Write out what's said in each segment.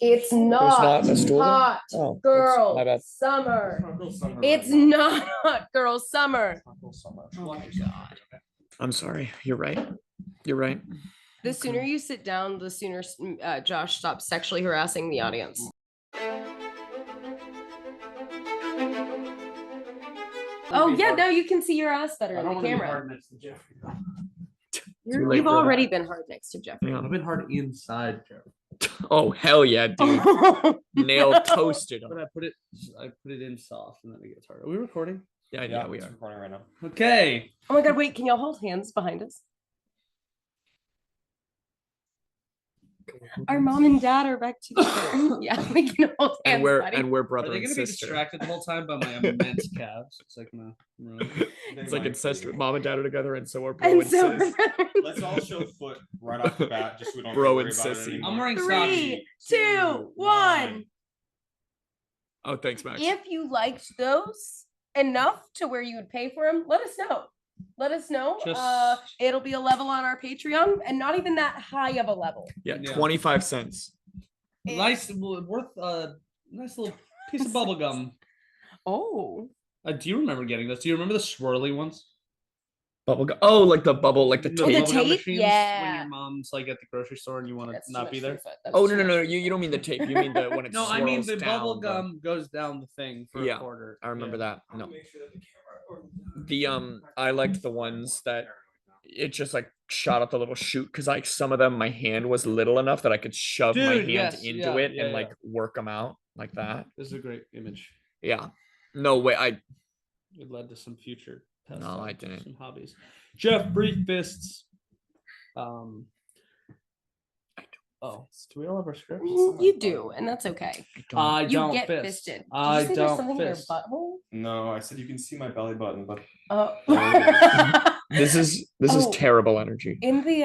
It's not a stool hot oh, girl my bad. summer. It's not hot girl summer. Oh my God. I'm sorry. You're right. You're right. The sooner you sit down, the sooner Josh stops sexually harassing the audience. Oh yeah, now you can see your ass better in the camera. You've already been hard next to Jeffrey. Yeah. I've been hard inside, Joe. Oh hell yeah, dude! Nail toasted. But I put it in soft, and then it gets hard. Are we recording? Yeah, we are recording right now. Okay. Oh my God! Wait, can y'all hold hands behind us? Our mom and dad are back together. Yeah, we can hold hands. And we're brother Are they and gonna be sister. distracted the whole time by my immense calves? It's like no. It's like incestuous. Mom and dad are together, and so are bro and sis. Let's all show foot right off the bat, just so we don't Bro worry and about it sissy. anymore. I'm wearing 3, 2, 1. Oh, thanks, Max. If you liked those enough to where you would pay for them, let us know. Let us know. It'll be a level on our Patreon, and not even that high of a level. Yeah, 25 cents. Nice, worth a nice little piece of bubble gum. Oh. Do you remember getting this? Do you remember the swirly ones? Bubble gum. Oh, like the bubble, like the tape. the bubble gum tape? machines Yeah. When your mom's like at the grocery store and you want to not be there. Oh no! You don't mean the tape. You mean the when it No, swirls I mean the down bubble gum goes down the thing for a quarter. I remember that. No. The I liked the ones that it just like shot up the little chute because like some of them my hand was little enough that I could shove my hand into it and like work them out like that. This is a great image. Yeah. No way. It led to some future. No, I didn't. Some hobbies. Jeff, brief fists. Oh, do we all have our scripts? You do, and that's okay. I You don't get fist. fisted. Did I you say don't there's something fist. in your butthole? No, I said you can see my belly button, but This is terrible energy. In the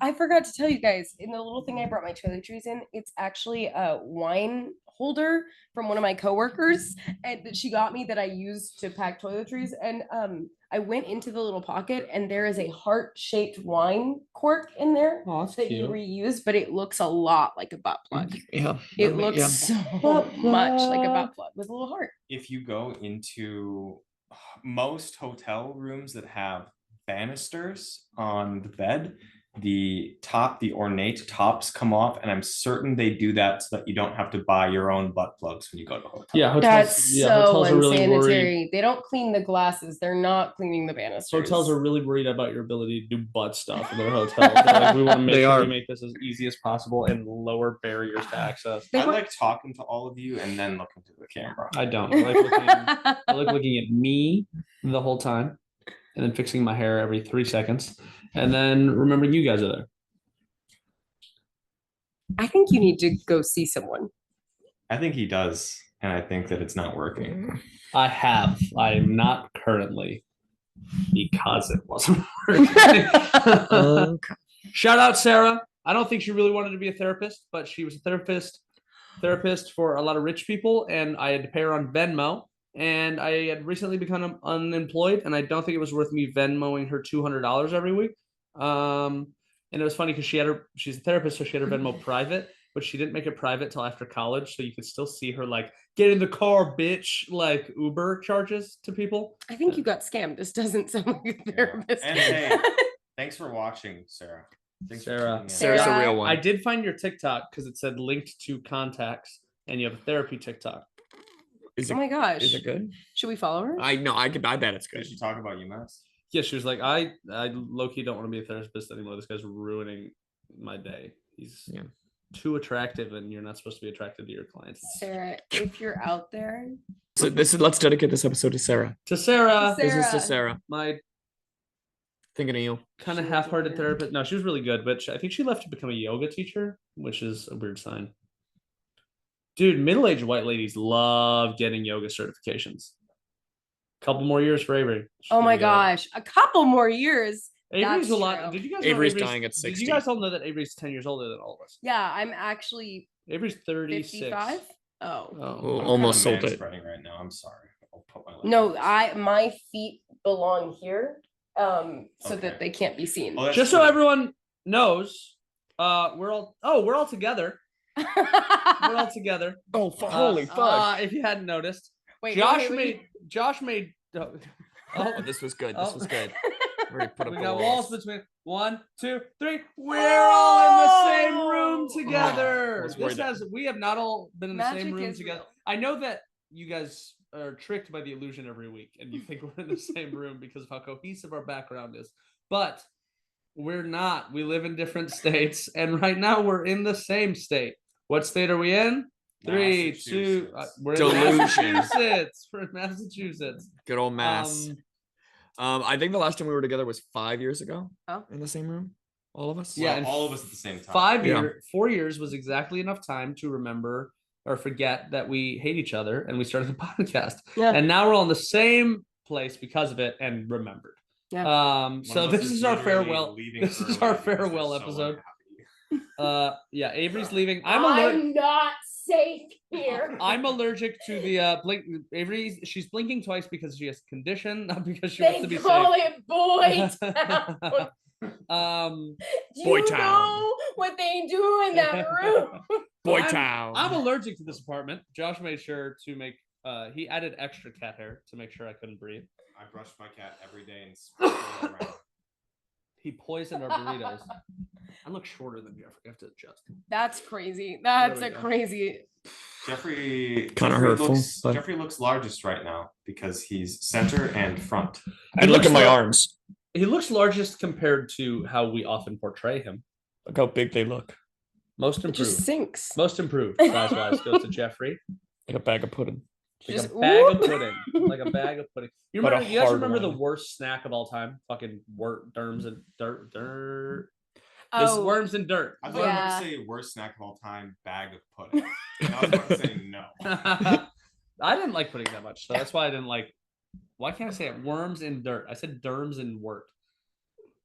I forgot to tell you guys, in the little thing I brought my toiletries in, it's actually a wine holder from one of my coworkers, and that she got me that I used to pack toiletries. And I went into the little pocket, and there is a heart-shaped wine cork in there that you reuse, but it looks a lot like a butt plug. Yeah, it looks so much like a butt plug with a little heart. If you go into most hotel rooms that have banisters on the bed, the ornate tops come off, and I'm certain they do that so that you don't have to buy your own butt plugs when you go to a hotel. Yeah, that's so hotels are really unsanitary. worried. They don't clean the glasses. They're not cleaning the banisters. Hotels are really worried about your ability to do butt stuff in their hotels. Like, we want to make sure we make this as easy as possible and lower barriers to access. I like talking to all of you and then looking to the camera. I don't. I like looking at me the whole time, and then fixing my hair every 3 seconds, and then remembering you guys are there. I think you need to go see someone. I think he does, and I think that it's not working. I am not currently, because it wasn't working. Shout out Sarah. I don't think she really wanted to be a therapist, but she was a therapist for a lot of rich people, and I had to pay her on Venmo. And I had recently become unemployed, and I don't think it was worth me Venmoing her $200 every week. And it was funny because she's a therapist, so she had her Venmo private, but she didn't make it private till after college, so you could still see her like get in the car, bitch, like Uber charges to people. I think you got scammed. This doesn't sound like a therapist. And hey, thanks for watching, Sarah. Sarah's a real one. I did find your TikTok because it said linked to contacts, and you have a therapy TikTok. Oh my gosh. Is it good? Should we follow her? I bet it's good. Did she talk about UMass? Yeah, she was like, I low-key don't want to be a therapist anymore. This guy's ruining my day. He's too attractive, and you're not supposed to be attracted to your clients. Sarah, if you're out there. So let's dedicate this episode to Sarah. To Sarah. This is to Sarah. My thinking of you. Kind of half-hearted therapist. No, she was really good, but I think she left to become a yoga teacher, which is a weird sign. Dude, middle-aged white ladies love getting yoga certifications. Couple more years for Avery. Oh my gosh, a couple more years. Avery's a lot. Did you guys know Avery's dying at 60? Did you guys all know that Avery's 10 years older than all of us? Yeah, I'm actually Avery's 36. 55. Almost sold it. Right now. I'm sorry. I'll put my no, my feet belong here, so that they can't be seen. Oh, just so everyone knows, we're all together. We're all together. Oh, holy fuck! If you hadn't noticed, Wait, Josh made. Oh, this was good. This was good. We're gonna put up We the got walls. walls between 1, 2, 3. We're all in the same room I together. was worried We have not all been in the same Magic room is together. real. I know that you guys are tricked by the illusion every week, and you think we're in the same room because of how cohesive our background is. But we're not. We live in different states, and right now we're in the same state. What state are we in? 3, 2. We're in Delusion. Massachusetts. We're in Massachusetts. Good old Mass. I think the last time we were together was 5 years ago. Oh. In the same room, all of us. Yeah, And all of us at the same time. 4 years was exactly enough time to remember or forget that we hate each other and we started the podcast. Yeah. And now we're all in the same place because of it and remembered. Yeah. So this is our farewell. This is our farewell episode. Yeah, Avery's leaving. I'm not safe here. I'm allergic to the blink. Avery, she's blinking twice because she has a condition, not because she wants to They be call safe. it boy town. Do Boy you town. know what they do in that room? Boy town. I'm allergic to this apartment. Josh made sure to make. He added extra cat hair to make sure I couldn't breathe. I brush my cat every day and sprinkle it around. He poisoned our burritos. I look shorter than Jeffrey. I have to adjust. That's crazy. That's There a we go. crazy. Jeffrey Kinda hurtful, looks, but- Jeffrey looks largest right now because he's center and front. And look at my arms. He looks largest compared to how we often portray him. Look how big they look. Most It improved. just sinks. Most improved. Size-wise goes to Jeffrey. Like a bag of pudding. Like Just a bag of whoop. pudding. Like a bag of pudding. You But a remember? You guys hard remember the one. worst snack of all time? Fucking worms and dirt. Oh, This worms and dirt. I thought you were Yeah. about to say worst snack of all time, bag of pudding. And I was about to say no. I didn't like pudding that much, so that's why I didn't like. Why can't I say it? Worms and dirt. I said derms and wort.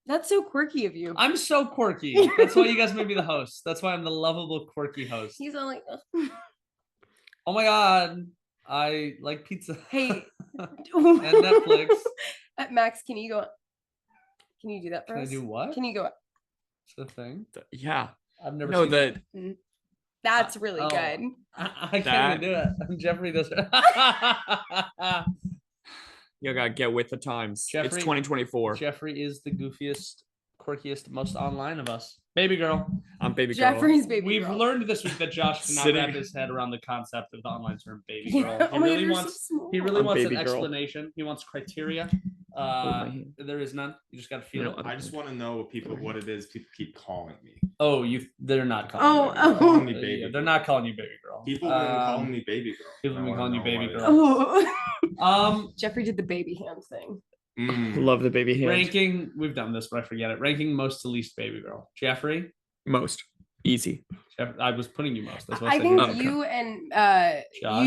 that's so quirky of you. I'm so quirky. That's why you guys made me the host. That's why I'm the lovable, quirky host. He's all like, Oh my god, I like pizza. hey, And Netflix. Max, can you go? Can you do that for Can I us? do what? Can you go? It's a thing. Yeah. I've never No, seen the That's really Oh. good. I can't even do it. Jeffrey does it. you gotta get with the times. Jeffrey- It's 2024. Jeffrey is the goofiest, quirkiest, most online of us. Baby girl. I'm baby girl. Jeffrey's baby. We've girl. learned this week that Josh cannot Sitting- wrap his head around the concept of the online term baby Yeah. girl. Oh my God, He you're wants so small. He really I'm wants an baby girl. explanation. He wants criteria. my hand. There is none. You just got to feel No, it. I just want to know what it is people keep calling me. Oh, they're not calling. Oh, you baby girl. Calling me Yeah, baby. they're not calling you baby girl. People have been calling me baby girl. people have been I wanna calling you know baby what it girl. is. Oh. Jeffrey did the baby hand thing. Love the baby hand. Ranking. We've done this, but I forget it. Ranking most to least baby girl. Jeffrey. Most easy. I was putting you most. That's what I I said. think Okay.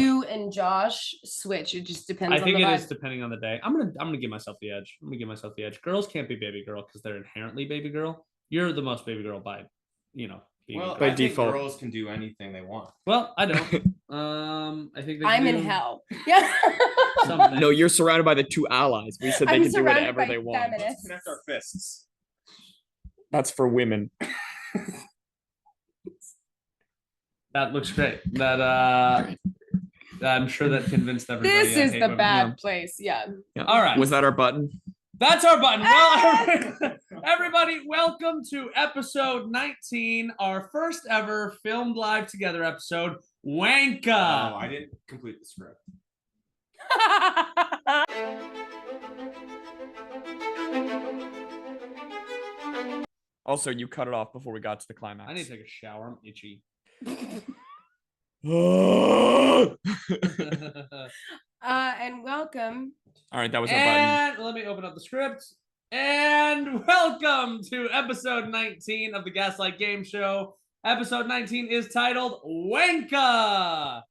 you and Josh switch. It just depends. I on think the it vibe. is depending on the day. I'm gonna give myself the edge. I'm gonna give myself the edge. Girls can't be baby girl because they're inherently baby girl. You're the most baby girl by, being Well, By I think default. girls can do anything they want. well, I don't. I think they I'm in do hell. Yeah. something. No, you're surrounded by the two allies. We said they I'm can do surrounded whatever by they want. feminists. Let's connect our fists. That's for women. That looks great. That I'm sure that convinced everybody. This I is hate the women. bad place. Yeah. Yeah. All right. Was that our button? That's our button. Well, everybody, welcome to episode 19, our first ever filmed live together episode, Wanka. Oh, I didn't complete the script. Also, you cut it off before we got to the climax. I need to take a shower. I'm itchy. All And welcome. right, that was our button. And let me open up the script. And welcome to episode 19 of the Gaslight Game Show. Episode 19 is titled Wanka.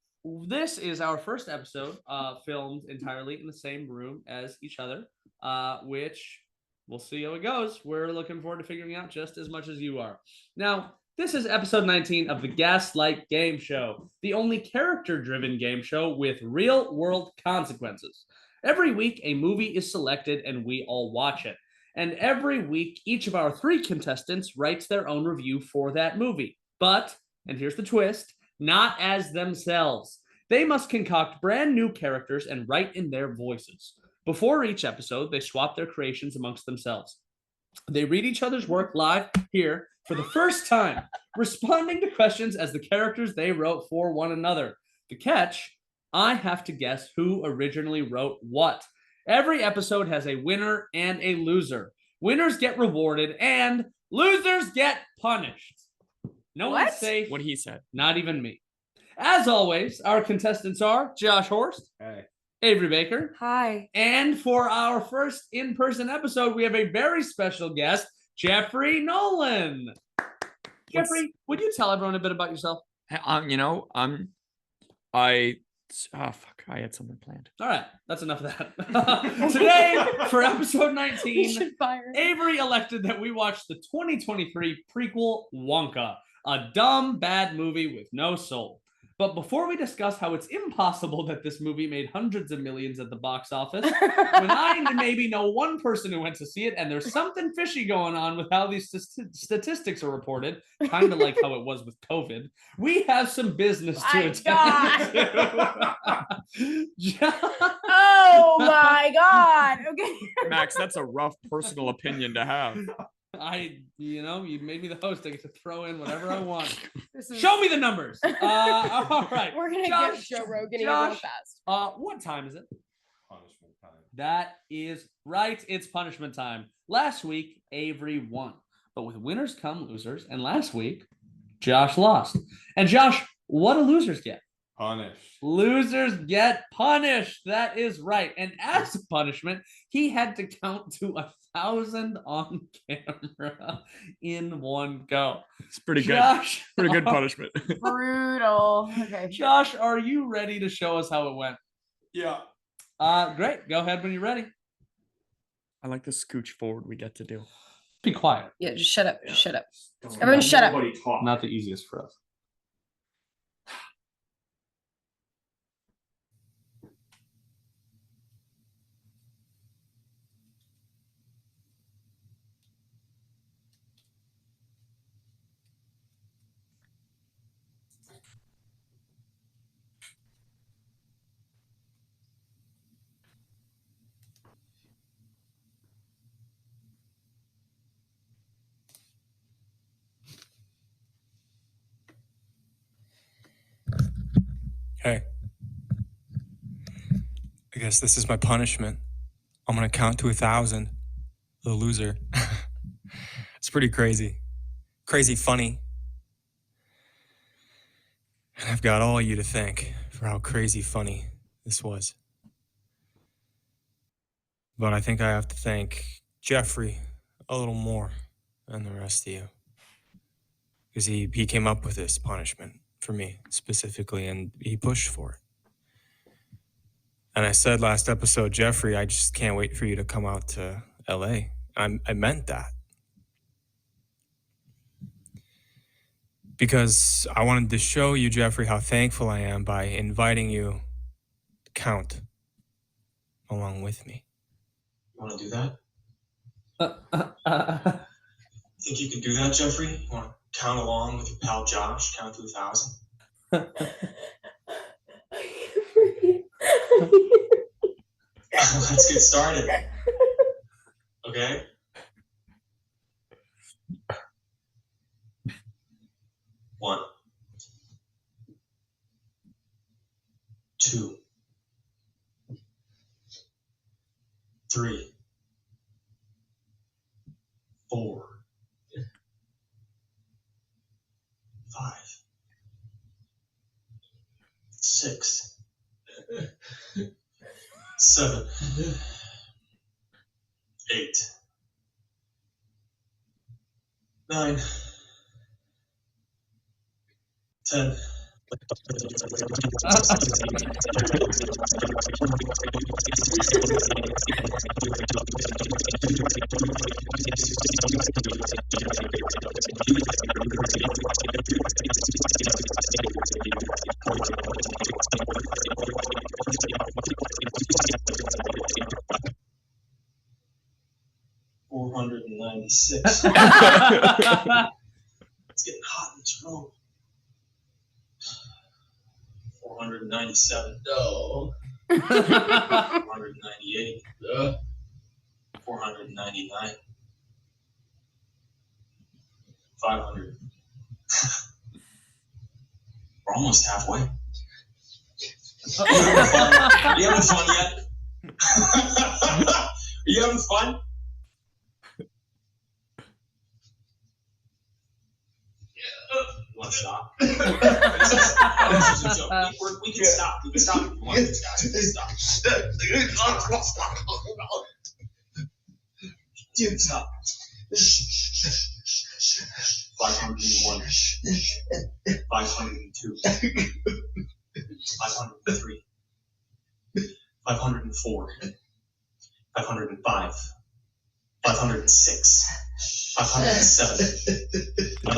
This is our first episode filmed entirely in the same room as each other, which we'll see how it goes. We're looking forward to figuring out just as much as you are. Now, this is episode 19 of the Gaslight Game Show, the only character-driven game show with real-world consequences. Every week, a movie is selected and we all watch it. And every week, each of our 3 contestants writes their own review for that movie. But and here's the twist, not as themselves. They must concoct brand new characters and write in their voices. Before each episode, they swap their creations amongst themselves. They read each other's work live here for the first time, responding to questions as the characters they wrote for one another. The catch, I have to guess who originally wrote what. Every episode has a winner and a loser. Winners get rewarded and losers get punished. No one's safe. What he said. Not even me. As always, our contestants are Josh Horst. Hey. Avery Baker. Hi. And for our first in-person episode, we have a very special guest, Jeffrey Nolan. Jeffrey, would you tell everyone a bit about yourself? I had something planned. All right, that's enough of that. Today, for episode 19, Avery elected that we watch the 2023 prequel Wonka, a dumb, bad movie with no soul. But before we discuss how it's impossible that this movie made hundreds of millions at the box office, when I maybe know one person who went to see it, and there's something fishy going on with how these statistics are reported, kind of like how it was with COVID, we have some business to attend to. Oh my God. Okay. Max, that's a rough personal opinion to have. You made me the host. I get to throw in whatever I want. Show me the numbers. All right. We're going to get Joe Rogan real fast. What time is it? Punishment time. That is right. It's punishment time. Last week, Avery won. But with winners come losers. And last week, Josh lost. And Josh, what do losers get? Punished. Losers get punished. That is right. And as a punishment, he had to count to 1,000 on camera in one go. It's pretty Josh, good. Pretty good punishment. Brutal. Okay. Josh, are you ready to show us how it went? Yeah. Great. Go ahead when you're ready. I like the scooch forward we get to do. Be quiet. Yeah, just shut up. Just shut up. Everyone shut up. Talk. Not the easiest for us. Hey, I guess this is my punishment. I'm gonna count to 1,000. The loser. It's pretty crazy. Crazy funny. And I've got all you to thank for how crazy funny this was. But I think I have to thank Jeffrey a little more than the rest of you. Because he came up with this punishment for me specifically, and he pushed for it. And I said last episode, Jeffrey, I just can't wait for you to come out to LA. I meant that. Because I wanted to show you, Jeffrey, how thankful I am by inviting you to count along with me. You want to do that? Think you can do that, Jeffrey? You want to count along with your pal Josh? Count to 1,000? Let's get started. Okay? One. 2. 3. 4. 5. 6. 7. 8. 9. 10. $496. It's getting hot in this room. 497. No. 498. 499. 500. We're almost halfway. Are you having fun yet? Are you having fun? You want to stop? This is a joke. We can stop. We can stop if you want to stop. We can stop. Stop. 501. 502. 503. 504. 505. 506. 507.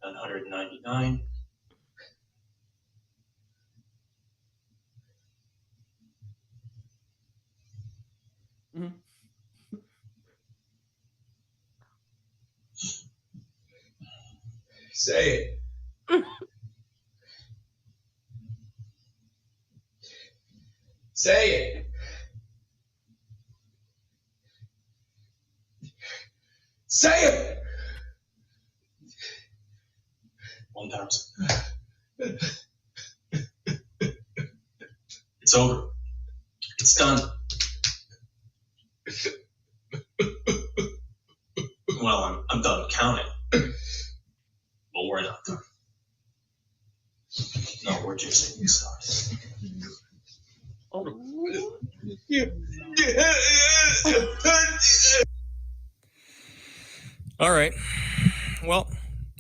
999. Say it. Say it. Say it. 1,000. It's over. It's done. Well, I'm done counting. But we're not done. No, we're just getting started. All right. Well,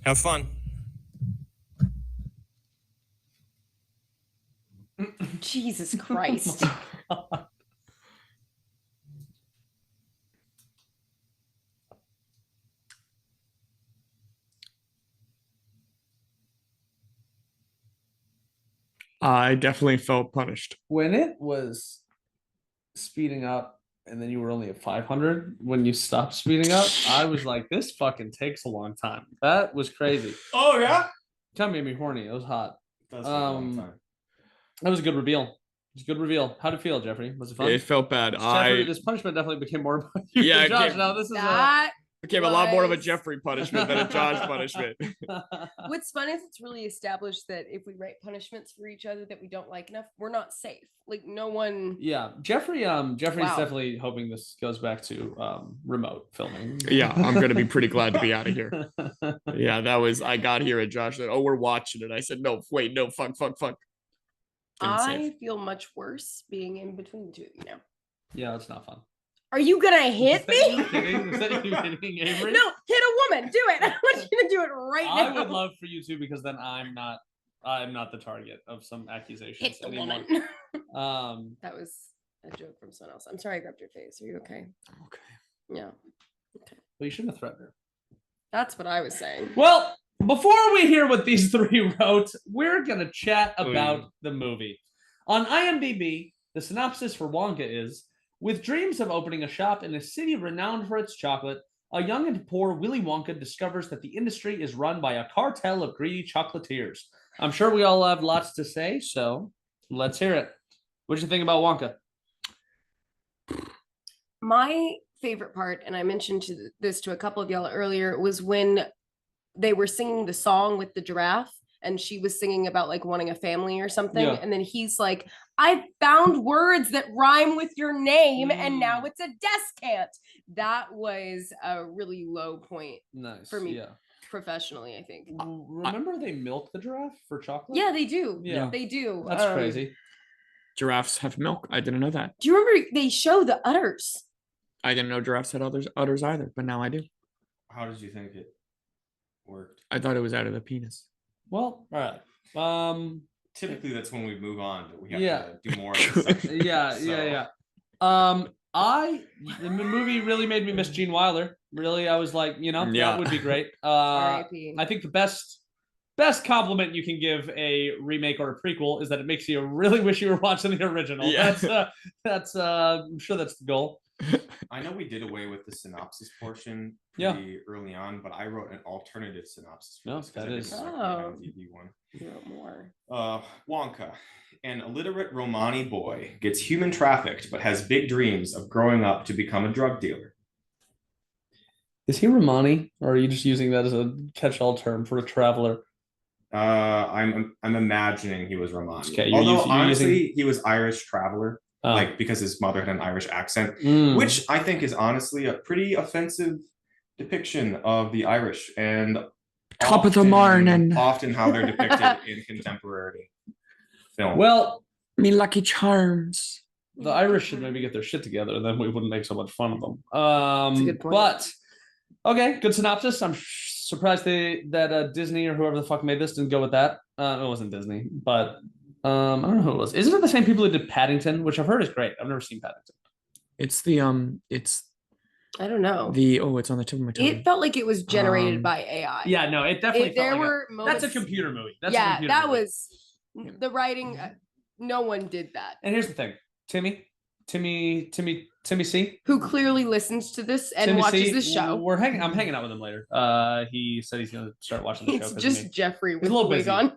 have fun. Jesus Christ. I definitely felt punished. When it was speeding up and then you were only at 500 when you stopped speeding up, I was like, this fucking takes a long time. That was crazy. Oh yeah. That made me horny. It was hot. That's a long time. That was a good reveal. It was a good reveal. How'd it feel, Jeffrey? Was it fun? It felt bad. Jeffrey, this punishment definitely became more about you Yeah, than it Josh. came- Now this is That became a lot more of a was- Jeffrey punishment than a Josh punishment. What's fun is it's really established that if we write punishments for each other that we don't like enough, we're not safe. Like no one. Yeah, Jeffrey's Wow. definitely hoping this goes back to remote filming. Yeah, I'm gonna be pretty glad to be out of here. Yeah, that was. I got here and Josh said, "Oh, we're watching it." I said, "No, wait, no, fuck." Feeling I safe. feel much worse being in between the two of you now. Yeah, it's not fun. Are you gonna hit Is that you me? kidding? Is that you kidding, Avery? No, hit a woman. Do it. I want you to do it right now. I would love for you to, because then I'm not the target of some accusations hit the anymore. woman. That was a joke from someone else. I'm sorry I grabbed your face. Are you okay? Okay. Yeah. Well, you shouldn't have threatened her. That's what I was saying. Well, before we hear what these three wrote, we're gonna chat about the movie. On IMDb, the synopsis for Wonka is: with dreams of opening a shop in a city renowned for its chocolate, a young and poor Willy Wonka discovers that the industry is run by a cartel of greedy chocolatiers. I'm sure we all have lots to say, so let's hear it. What did you think about Wonka? My favorite part, and I mentioned this to a couple of y'all earlier, was when they were singing the song with the giraffe and she was singing about like wanting a family or something. Yeah. And then he's like, I found words that rhyme with your name and now it's a descant. That was a really low point Nice. for me Yeah. professionally, I think. Remember they milk the giraffe for chocolate? Yeah, they do. Yeah. They do. That's crazy. Giraffes have milk. I didn't know that. Do you remember they show the udders? I didn't know giraffes had udders either, but now I do. How did you think it worked? I thought it was out of the penis. Well, all right. Typically, that's when we move on. But we have Yeah. to do more. Of this section. Yeah. So, The movie really made me miss Gene Wilder. Really, I was like, that would be great. R.I.P. I think the best compliment you can give a remake or a prequel is that it makes you really wish you were watching the original. Yeah. That's I'm sure that's the goal. I know we did away with the synopsis portion pretty early on, but I wrote an alternative synopsis for this that is IMDb one. You wrote more. Wonka. An illiterate Romani boy gets human trafficked but has big dreams of growing up to become a drug dealer. Is he Romani, or are you just using that as a catch-all term for a traveler? I'm imagining he was Romani. Okay, although honestly, he was Irish traveler, like because his mother had an Irish accent, which I think is honestly a pretty offensive depiction of the Irish and top of the morning. Often how they're depicted in contemporary film. Well, me Lucky Charms. The Irish should maybe get their shit together, and then we wouldn't make so much fun of them. That's a good point. But okay, good synopsis. I'm surprised that Disney or whoever the fuck made this didn't go with that. It wasn't Disney, but I don't know who it was. Isn't it the same people who did Paddington, which I've heard is great? I've never seen Paddington. It's the I don't know. It's on the tip of my tongue. It felt like it was generated by AI. Yeah, no, it definitely. That's a computer movie. Was the writing. No one did that. And here's the thing, Timmy C, who clearly listens to this and Timmy watches C, this show. I'm hanging out with him later. He said he's gonna start watching the show. It's just Jeffrey with a little the wig busy. on.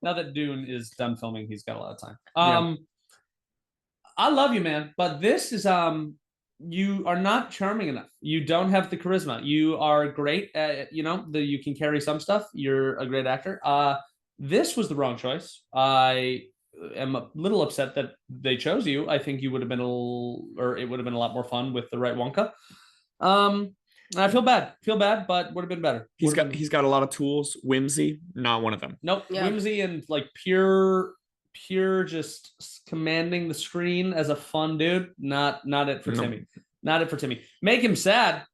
Now that Dune is done filming, he's got a lot of time. I love you, man, but this is you are not charming enough. You don't have the charisma. You are great at, you can carry some stuff. You're a great actor. This was the wrong choice. I am a little upset that they chose you. I think you would have been it would have been a lot more fun with the right Wonka. I feel bad, but would have been better. He's got a lot of tools. Whimsy, not one of them. Nope. Yeah. Whimsy and like pure just commanding the screen as a fun dude. Not it for Timmy. Not it for Timmy. Make him sad.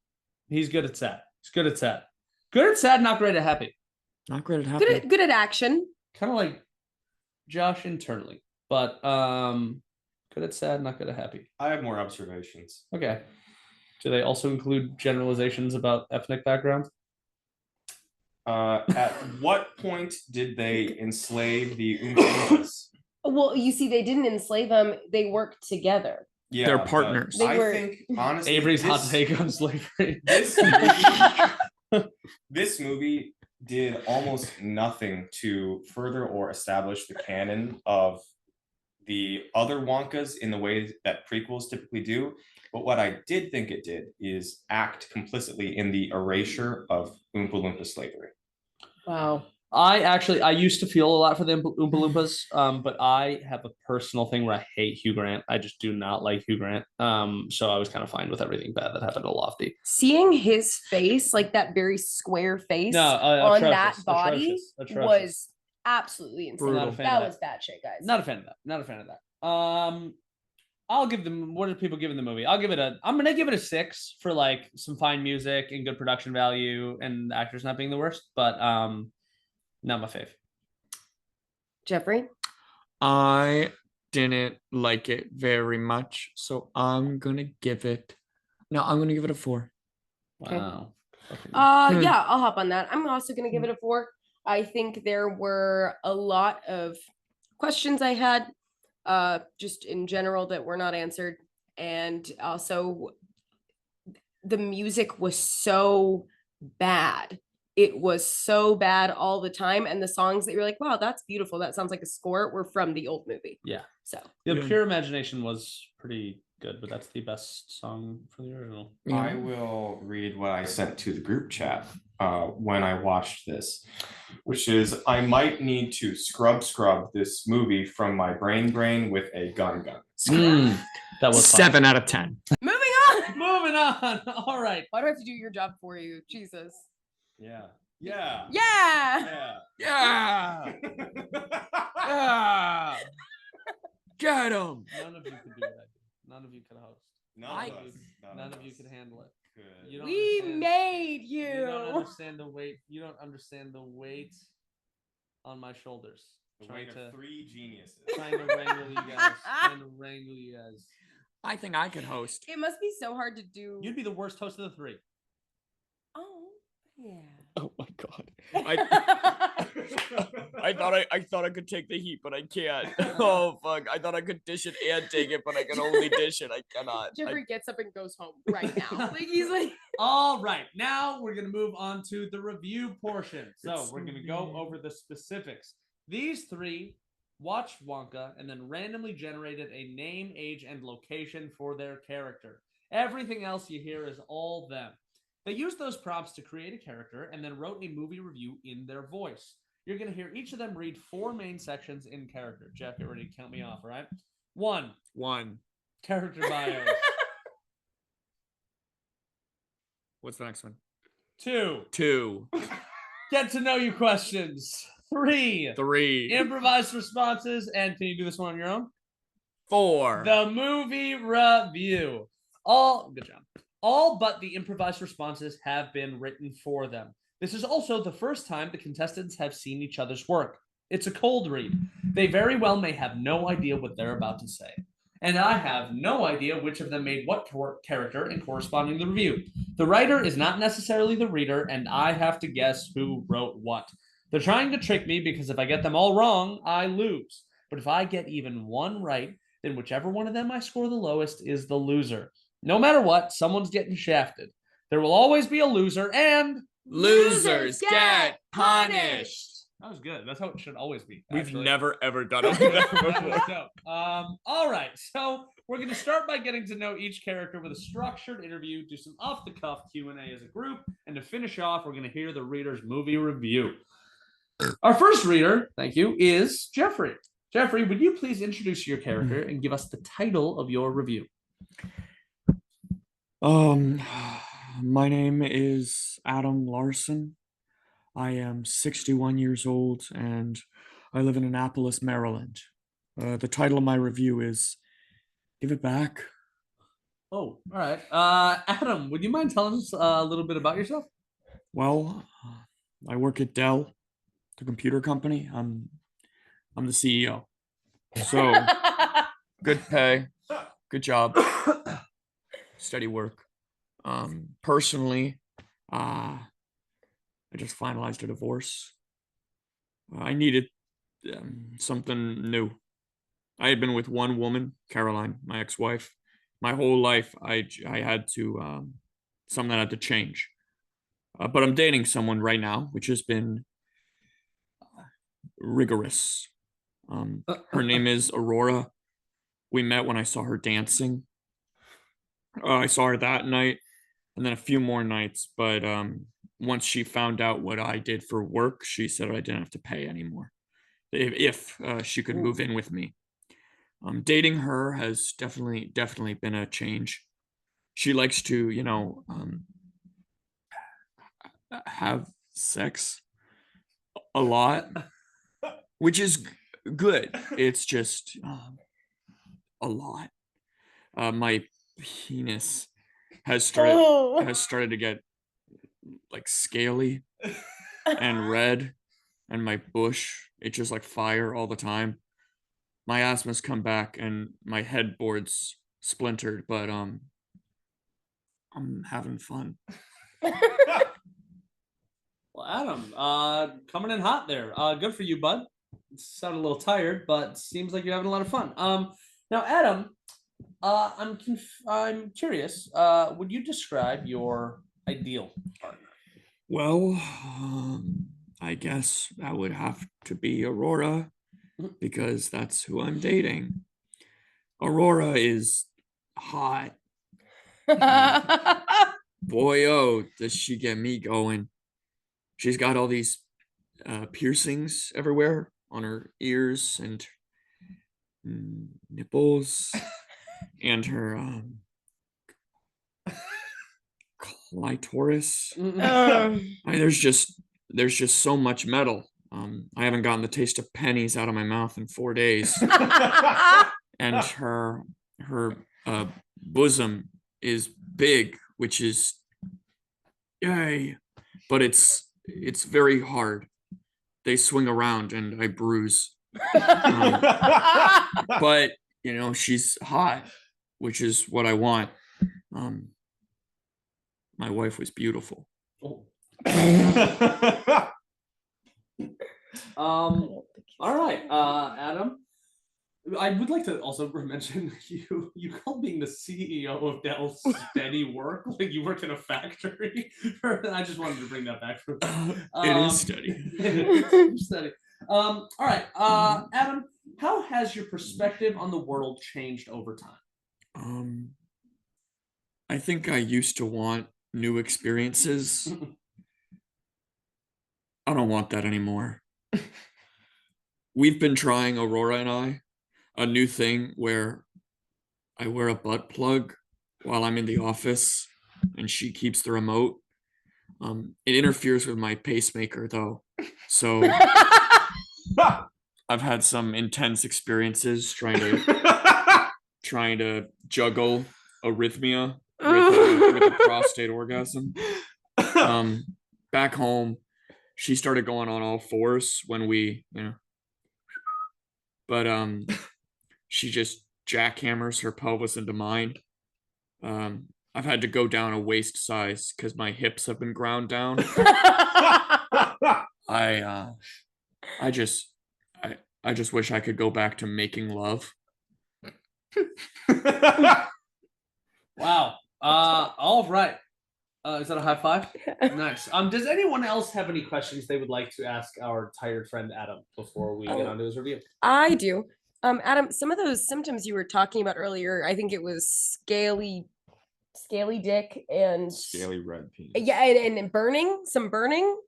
He's good at sad. Good at sad, not great at happy. Not great at happy. Good at action. Kind of like Josh internally, but good at sad, not good at happy. I have more observations. Okay. Do they also include generalizations about ethnic background? At what point did they enslave the Oompa? Well, you see, they didn't enslave them. They worked together. Yeah, they're partners. I think, honestly, Avery's hot take on slavery. This movie did almost nothing to further or establish the canon of the other Wonkas in the way that prequels typically do. But what I did think it did is act complicitly in the erasure of Oompa Loompa slavery. Wow. I used to feel a lot for the Oompa Loompas, but I have a personal thing where I hate Hugh Grant. I just do not like Hugh Grant. So I was kind of fine with everything bad that happened to Lofty. Seeing his face, like that very square face on that body was absolutely insane. That was bad shit, guys. Not a fan of that. I'll give them. What are people giving the movie? I'm gonna give it a 6 for like some fine music and good production value and the actors not being the worst, but not my fave. Jeffrey? I didn't like it very much, so I'm gonna give it a 4. Okay. Wow. Yeah, I'll hop on that. I'm also gonna give it a 4. I think there were a lot of questions I had, just in general that were not answered, and also the music was so bad. It was so bad all the time, and the songs that you're like, wow, that's beautiful, that sounds like a score, were from the old movie. Yeah. So the Pure Imagination was pretty good, but that's the best song from the original. I will read what I sent to the group chat when I watched this, which is, I might need to scrub this movie from my brain with a gun. That was 7 out of 10. moving on. All right. Why do I have to do your job for you? Jesus. Yeah. Get him. None of you could do what I do. None of you could host. None of you could handle it. We made you. You don't understand the weight. You don't understand the weight on my shoulders. The weight of 3 geniuses. Trying to wrangle you guys. I think I could host. It must be so hard to do. You'd be the worst host of the three. Oh, yeah. Oh my god. I thought I could take the heat, but I can't. Oh fuck. I thought I could dish it and take it, but I can only dish it. I cannot. Jeffrey gets up and goes home right now. Like he's like All right, now we're gonna move on to the review portion. So we're gonna go over the specifics. These three watched Wonka and then randomly generated a name, age, and location for their character. Everything else you hear is all them. They used those prompts to create a character and then wrote a movie review in their voice. You're going to hear each of them read 4 main sections in character. Jeff, get ready to count me off, all right? 1. Character bios. What's the next one? 2. Get to know you questions. 3. Improvised responses. And can you do this one on your own? 4. The movie review. Good job. All but the improvised responses have been written for them. This is also the first time the contestants have seen each other's work. It's a cold read. They very well may have no idea what they're about to say. And I have no idea which of them made what character and corresponding the review. The writer is not necessarily the reader, and I have to guess who wrote what. They're trying to trick me because if I get them all wrong, I lose. But if I get even one right, then whichever one of them I score the lowest is the loser. No matter what, someone's getting shafted. There will always be a loser, and losers get punished. That was good. That's how it should always be. We've actually. never ever done it. All right. So we're going to start by getting to know each character with a structured interview, do some off-the-cuff Q&A as a group, and to finish off, we're going to hear the reader's movie review. Our first reader, thank you, is Jeffrey. Jeffrey, would you please introduce your character and give us the title of your review? My name is Adam Larson. I am 61 years old and I live in Annapolis, Maryland. The title of my review is Give It Back. Oh, all right. Adam, would you mind telling us a little bit about yourself? Well, I work at Dell, the computer company. I'm the CEO. So good pay, good job, steady work. Personally, I just finalized a divorce. I needed something new. I had been with one woman, Caroline, my ex-wife. My whole life, I had to, something had to change. But I'm dating someone right now, which has been rigorous. Her name is Aurora. We met when I saw her dancing. I saw her that night and then a few more nights. But once she found out what I did for work, she said I didn't have to pay anymore if she could move in with me. Dating her has definitely been a change. She likes to, have sex a lot, which is good. It's just a lot. My penis has started to get like scaly and red, and my bush, it's just like fire all the time. My asthma's come back and my headboard's splintered, but I'm having fun. Well, Adam, coming in hot there. Good for you, bud. Sound a little tired, but seems like you're having a lot of fun. Now, Adam, I'm curious. Would you describe your ideal partner? Well, I guess that would have to be Aurora, because that's who I'm dating. Aurora is hot. Boy, oh, does she get me going. She's got all these piercings everywhere on her ears and nipples and her clitoris. I mean, there's just so much metal. I haven't gotten the taste of pennies out of my mouth in 4 days. And her bosom is big, which is yay, but it's very hard. They swing around and I bruise. But she's hot, which is what I want. My wife was beautiful. All right, Adam. I would like to also mention you called being the CEO of Dell steady work, like you work in a factory. I just wanted to bring that back for It is steady. It's steady. All right, Adam, how has your perspective on the world changed over time? I think I used to want new experiences. I don't want that anymore. We've been trying, Aurora and I, a new thing where I wear a butt plug while I'm in the office and she keeps the remote. It interferes with my pacemaker though. So I've had some intense experiences trying to juggle arrhythmia with a prostate orgasm. Back home, she started going on all fours when we, but she just jackhammers her pelvis into mine. I've had to go down a waist size because my hips have been ground down. I just wish I could go back to making love. Wow. All right. Is that a high five? Nice. Does anyone else have any questions they would like to ask our tired friend Adam before we get on to his review? I do. Adam, some of those symptoms you were talking about earlier, I think it was scaly dick and Scaly red penis. yeah, and burning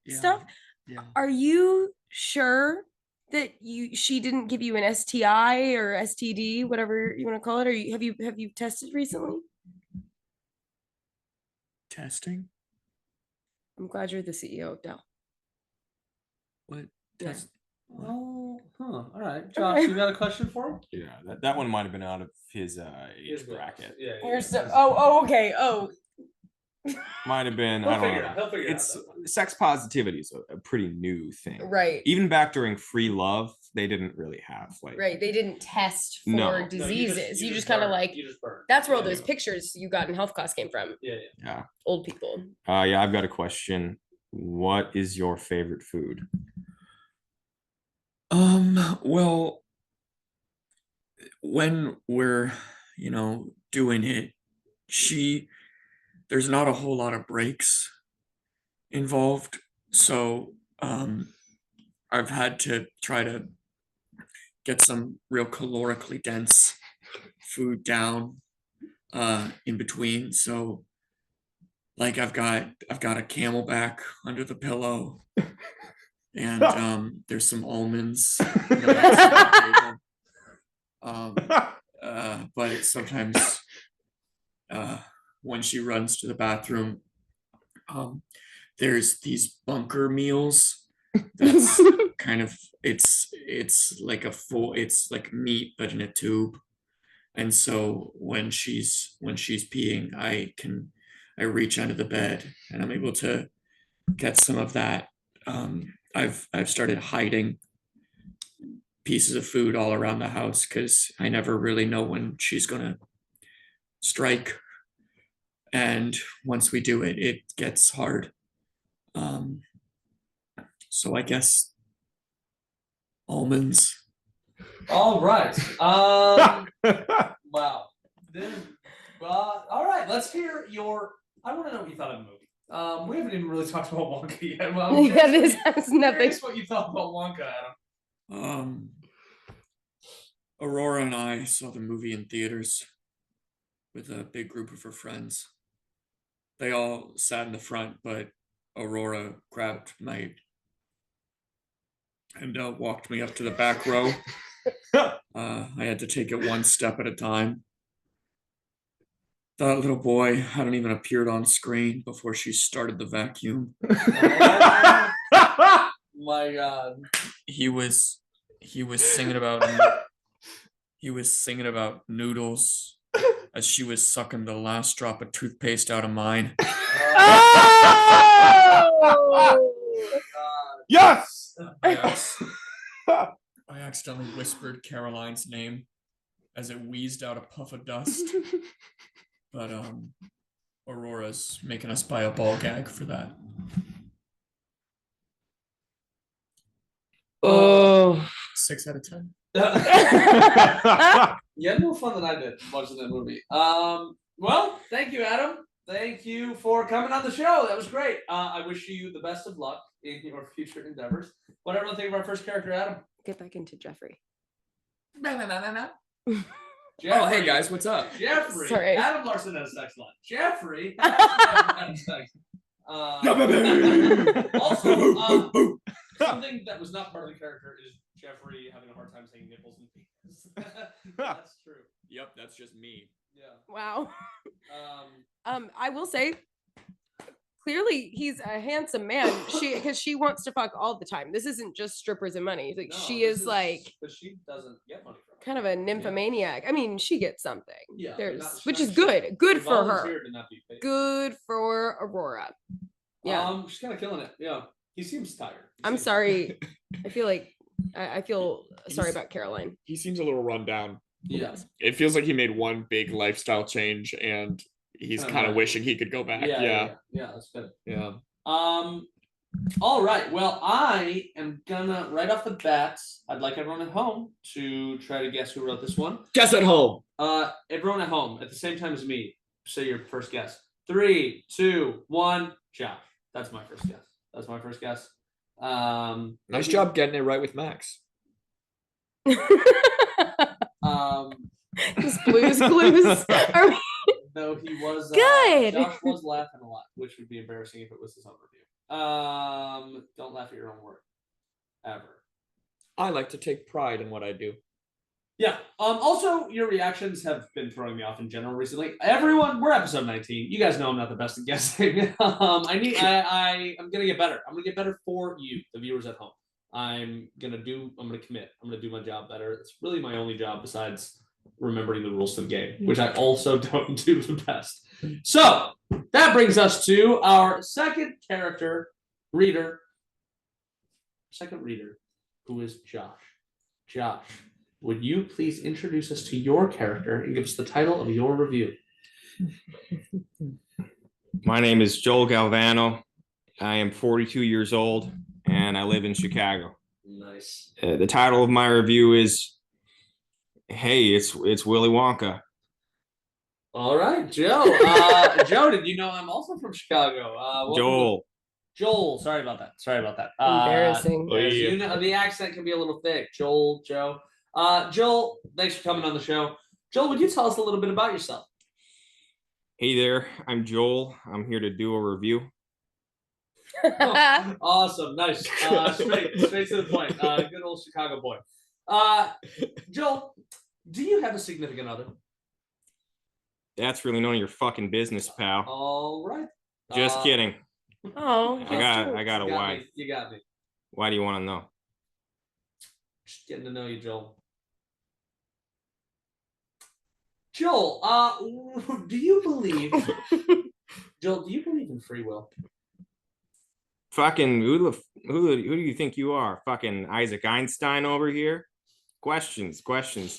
stuff. Yeah. Are you sure that she didn't give you an STI or STD, whatever you want to call it? Or have you tested recently? Testing? I'm glad you're the CEO of Dell. What? Yeah. Test? Oh, all right. Josh, you got a question for him? Yeah, that one might have been out of his age bracket. Yeah. You're so okay. Oh. Might have been. He'll I don't figure it know. out. He'll figure it It's out. sex positivity is a pretty new thing. Right. Even back during free love, they didn't really have like. Right. They didn't test for No. diseases. You just kind of like. You just burn. That's where all those pictures you got in health class came from. Yeah. Old people. Yeah, I've got a question. What is your favorite food? Well, when we're, doing it, there's not a whole lot of breaks involved. So, I've had to try to get some real calorically dense food down, in between. So, like I've got a Camelback under the pillow. And there's some almonds. But sometimes when she runs to the bathroom, there's these bunker meals. That's kind of it's like it's like meat but in a tube. And so when she's peeing, I reach under the bed and I'm able to get some of that. I've started hiding pieces of food all around the house because I never really know when she's gonna strike. And once we do it, it gets hard. So I guess almonds. All right. Wow. All right. Let's hear your. I want to know what you thought of the movie. We haven't even really talked about Wonka yet. Well, Yeah, this has nothing. Curious what you thought about Wonka, Adam. Aurora and I saw the movie in theaters with a big group of her friends. They all sat in the front, but Aurora grabbed my and walked me up to the back row. I had to take it one step at a time. That little boy hadn't even appeared on screen before she started the vacuum. Oh, my God. He was singing about noodles as she was sucking the last drop of toothpaste out of mine. Oh! Yes. I accidentally whispered Caroline's name as it wheezed out a puff of dust. But Aurora's making us buy a ball gag for that. Oh, 6 out of 10. You had more fun than I did watching that movie. Well, thank you, Adam. Thank you for coming on the show. That was great. I wish you the best of luck in your future endeavors. What did everyone think of our first character, Adam? Get back into Jeffrey. Jeffrey. Oh, hey guys, what's up? Jeffrey. Sorry. Adam Larson has a sex line. Jeffrey. Also, something that was not part of the character is Jeffrey having a hard time saying nipples and penis. That's true. Yep, that's just me. Yeah. Wow. I will say, clearly he's a handsome man. Because she wants to fuck all the time. This isn't just strippers and money. Like No, she this is like but she doesn't get money from it. kind of a nymphomaniac. I mean, she gets something. Yeah, but There's not- which she- is good. she Good for her. volunteered to not be paid. Good for Aurora. Yeah. She's kind of killing it. Yeah. He seems tired. I'm sorry. I feel like I feel sorry about Caroline. He seems a little run down. Yeah. It feels like he made one big lifestyle change and he's Kinda kind of right. wishing he could go back. Yeah. That's good. Yeah. All right. Well, I am gonna right off the bat. I'd like everyone at home to try to guess who wrote this one. Guess at home. Everyone at home at the same time as me. Say your first guess. 3, 2, 1. Josh. That's my first guess. Nice job getting it right with Max. Just Blue's Clues. Are we- Though he was Good. Josh was laughing a lot, which would be embarrassing if it was his own review. Don't laugh at your own work, ever. I like to take pride in what I do. Yeah. Also, your reactions have been throwing me off in general recently. Everyone, we're episode 19. You guys know I'm not the best at guessing. I'm gonna get better. I'm gonna get better for you, the viewers at home. I'm gonna commit. I'm gonna do my job better. It's really my only job besides remembering the rules to the game, which I also don't do the best. So that brings us to our second reader, who is Josh. Josh, would you please introduce us to your character and give us the title of your review? My name is Joel Galvano. I am 42 years old and I live in Chicago. Nice. The title of my review is, "Hey, it's Willy Wonka." All right, Joe. Joe, did you know I'm also from Chicago? Joel. Sorry about that. Embarrassing. Yes, you know, the accent can be a little thick. Joel. Joel, thanks for coming on the show. Joel, would you tell us a little bit about yourself? Hey there, I'm Joel. I'm here to do a review. Awesome, nice. Straight to the point. Good old Chicago boy. Joel, do you have a significant other? That's really none of your fucking business, pal. All right. Just kidding. Oh, I got a You wife. me. You got me. Why do you want to know? Just getting to know you, Joel. Joel, do you believe in free will? Fucking who do you think you are? Fucking Isaac Einstein over here? Questions.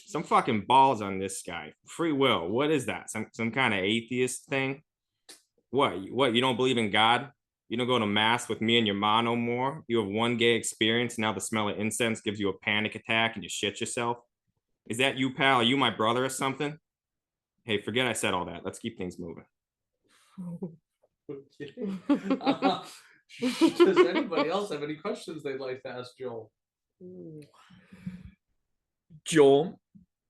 Some fucking balls on this guy. Free will. What is that? Some kind of atheist thing? What? You don't believe in God? You don't go to mass with me and your ma no more? You have one gay experience, now the smell of incense gives you a panic attack and you shit yourself? Is that you, pal? Are you my brother or something? Hey, forget I said all that. Let's keep things moving. Does anybody else have any questions they'd like to ask Joel? Joel,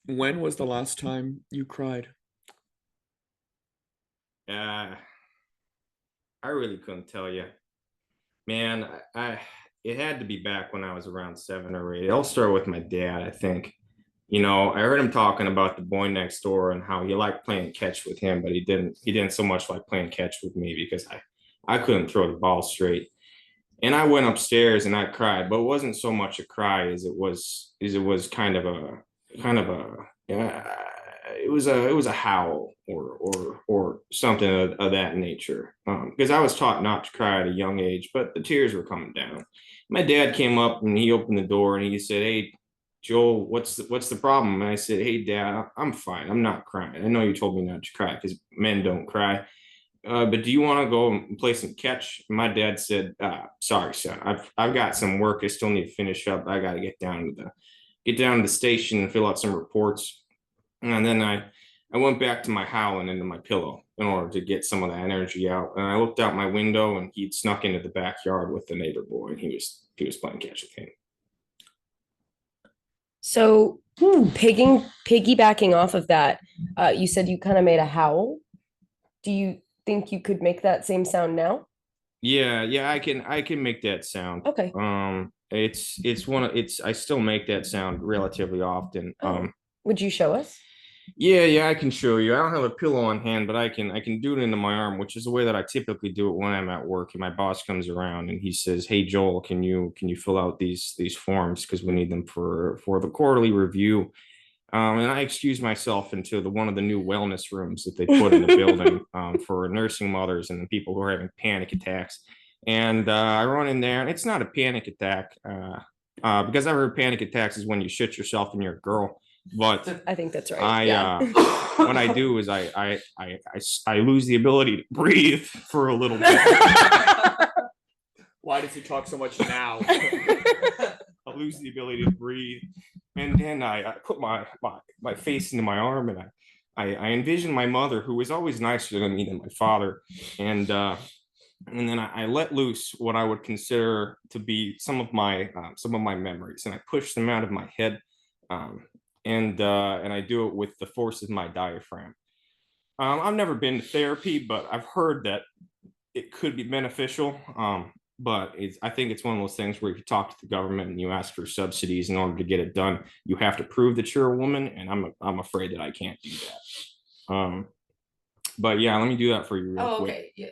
when was the last time you cried? I really couldn't tell you. Man, it had to be back when I was around 7 or 8. I'll start with my dad, I think. You know, I heard him talking about the boy next door and how he liked playing catch with him, but he didn't so much like playing catch with me because I couldn't throw the ball straight. And I went upstairs and I cried, but it wasn't so much a cry as it was kind of a it was a howl or something of that nature. Because I was taught not to cry at a young age, but the tears were coming down. My dad came up and he opened the door and he said, "Hey, Joel, what's the problem? And I said, hey, Dad, I'm fine. I'm not crying. I know you told me not to cry because men don't cry. But do you want to go and play some catch? My dad said, sorry, son. I've got some work I still need to finish up. I got to get down to the station and fill out some reports. And then I went back to my howling into my pillow in order to get some of that energy out. And I looked out my window and he'd snuck into the backyard with the neighbor boy and he was playing catch with him. So piggybacking off of that, you said you kind of made a howl. Do you think you could make that same sound now? Yeah, I can make that sound. Okay. I still make that sound relatively often. Would you show us? Yeah, I can show you. I don't have a pillow on hand, but I can do it into my arm, which is the way that I typically do it when I'm at work. And my boss comes around and he says, "Hey Joel, can you fill out these forms because we need them for the quarterly review." And I excuse myself into one of the new wellness rooms that they put in the building for nursing mothers and the people who are having panic attacks. And I run in there, and it's not a panic attack because I've heard panic attacks is when you shit yourself and you're a girl. But I think that's right. What I do is I lose the ability to breathe for a little bit. Why does he talk so much now? I lose the ability to breathe, and then I put my face into my arm, and I envision my mother, who was always nicer to me than my father, and then I let loose what I would consider to be some of my memories, and I push them out of my head, and I do it with the force of my diaphragm. I've never been to therapy, but I've heard that it could be beneficial. But I think it's one of those things where if you talk to the government and you ask for subsidies in order to get it done, you have to prove that you're a woman, and I'm afraid that I can't do that. But yeah, let me do that for you real quick. Okay. Yeah.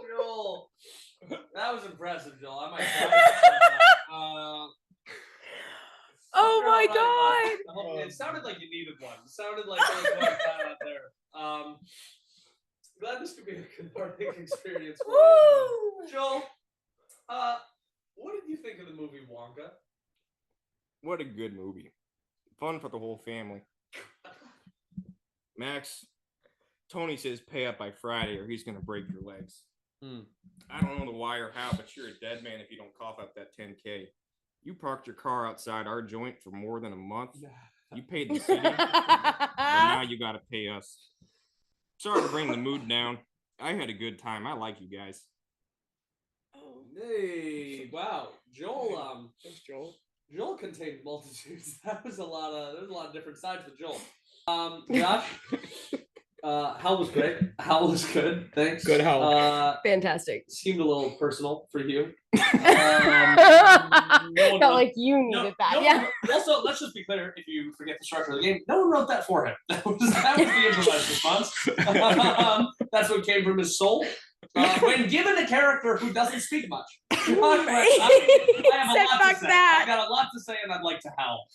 Joel, that was impressive, Joel. I might Oh my god! It sounded like you needed one. It sounded like there was one out there. Glad this could be a cathartic experience for you. Joel, what did you think of the movie Wonka? What a good movie. Fun for the whole family. Max, Tony says pay up by Friday or he's going to break your legs. I don't know the why or how, but you're a dead man if you don't cough up that 10K. You parked your car outside our joint for more than a month. You paid the city, but now you got to pay us. Sorry to bring the mood down. I had a good time. I like you guys. Hey, wow. Joel, Thanks, Joel. Joel contained multitudes. There's a lot of different sides to Joel. Josh, Hal was great. Hal was good. Thanks. Good Hal. Fantastic. Seemed a little personal for you. Felt like you needed that. Yeah. Also, let's just be clear. If you forget the structure of the game, no one wrote that for him. That was the improvised response. That's what came from his soul. When given a character who doesn't speak much, I have a lot to say. I've got a lot to say, and I'd like to howl.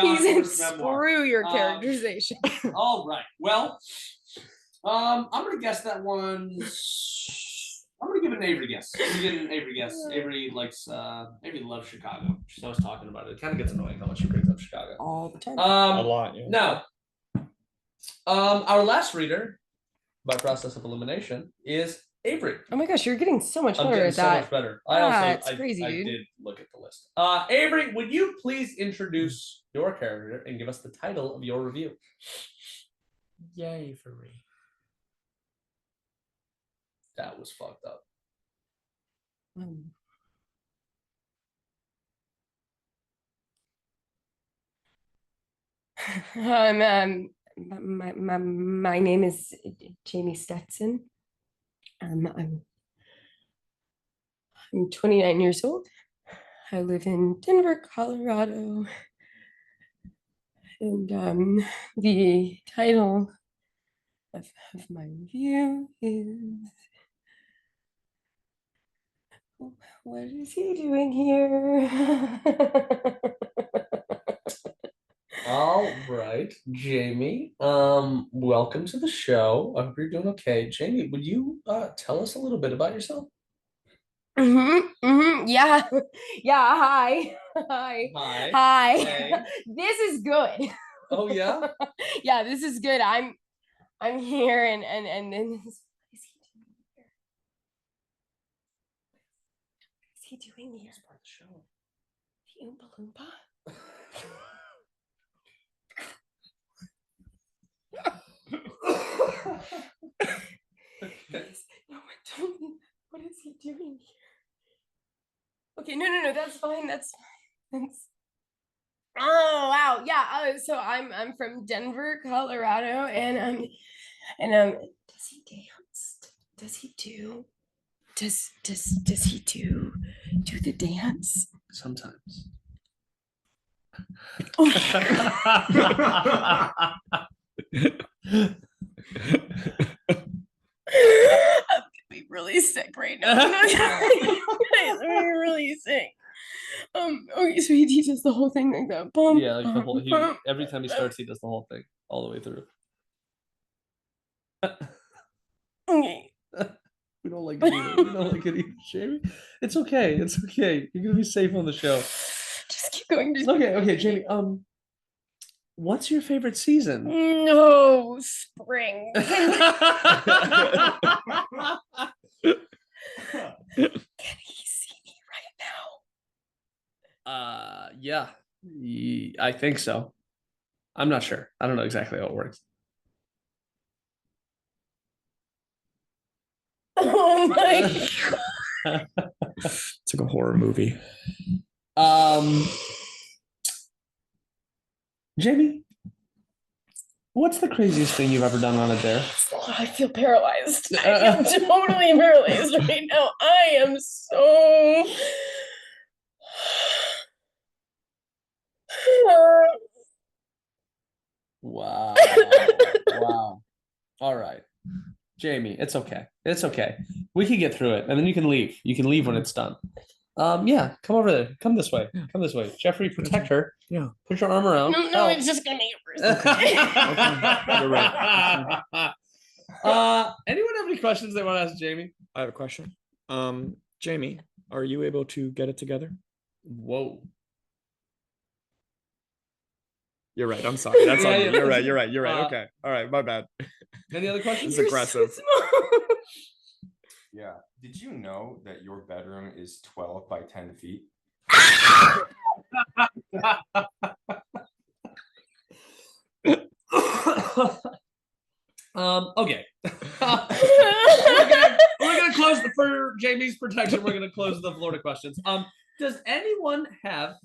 He's in screw your characterization. All right. Well, I'm gonna guess that one's. I'm gonna give it an Avery guess. Avery likes. Avery loves Chicago. She's always talking about it. It kind of gets annoying how much she brings up Chicago all the time. A lot. Yeah. Now, our last reader, by process of elimination, is Avery. Oh my gosh, you're getting so much better at so that. much better. It's crazy, I dude. did look at the list. Avery, would you please introduce your character and give us the title of your review? Yay for me. That was fucked up. My name is Jamie Stetson. I'm 29 years old. I live in Denver, Colorado. And the title of my review is What is he doing here? All right, Jamie. Welcome to the show. I hope you're doing okay. Jamie, would you tell us a little bit about yourself? Yeah. Yeah. Hi. Hi. Hi. Hi. Hey. This is good. Oh yeah. Yeah, this is good. I'm here and what is he doing here? Part of the show. The Oompa Loompa? No one told me. What is he doing here? Okay, no, that's fine. That's oh wow, yeah. So I'm from Denver, Colorado, and does he dance? Does he do? Does he do the dance? Sometimes. I'm gonna be really sick right now. I'm really sick. Okay, so he teaches the whole thing like that. Bump, Yeah, like the whole. bump, Every time he starts, he does the whole thing all the way through. Okay. We don't like it either. We don't like it either, Jamie. It's okay. It's okay. You're gonna be safe on the show. Just keep going. Okay, Jamie. What's your favorite season? No, spring. Can he see me right now? Yeah. I think so. I'm not sure. I don't know exactly how it works. Oh my god. It's like a horror movie. Jamie, what's the craziest thing you've ever done on a dare? Oh, I feel paralyzed. I feel totally paralyzed right now. I am so. Wow. Wow. All right. Jamie, it's okay. It's okay. We can get through it, and then you can leave. You can leave when it's done. Yeah, come over there. Come this way. Come this way. Jeffrey, protect her. Yeah. Put your arm around. No, it's just gonna get worse. You're right. Anyone have any questions they want to ask Jamie? I have a question. Jamie, are you able to get it together? Whoa. You're right. I'm sorry. That's on Yeah, me. yeah. You're right. Okay. All right. My bad. Any other questions? It's aggressive. Yeah. Did you know that your bedroom is 12 by 10 feet? Okay. we're gonna close for Jamie's protection. We're gonna close the Florida questions. Does anyone have?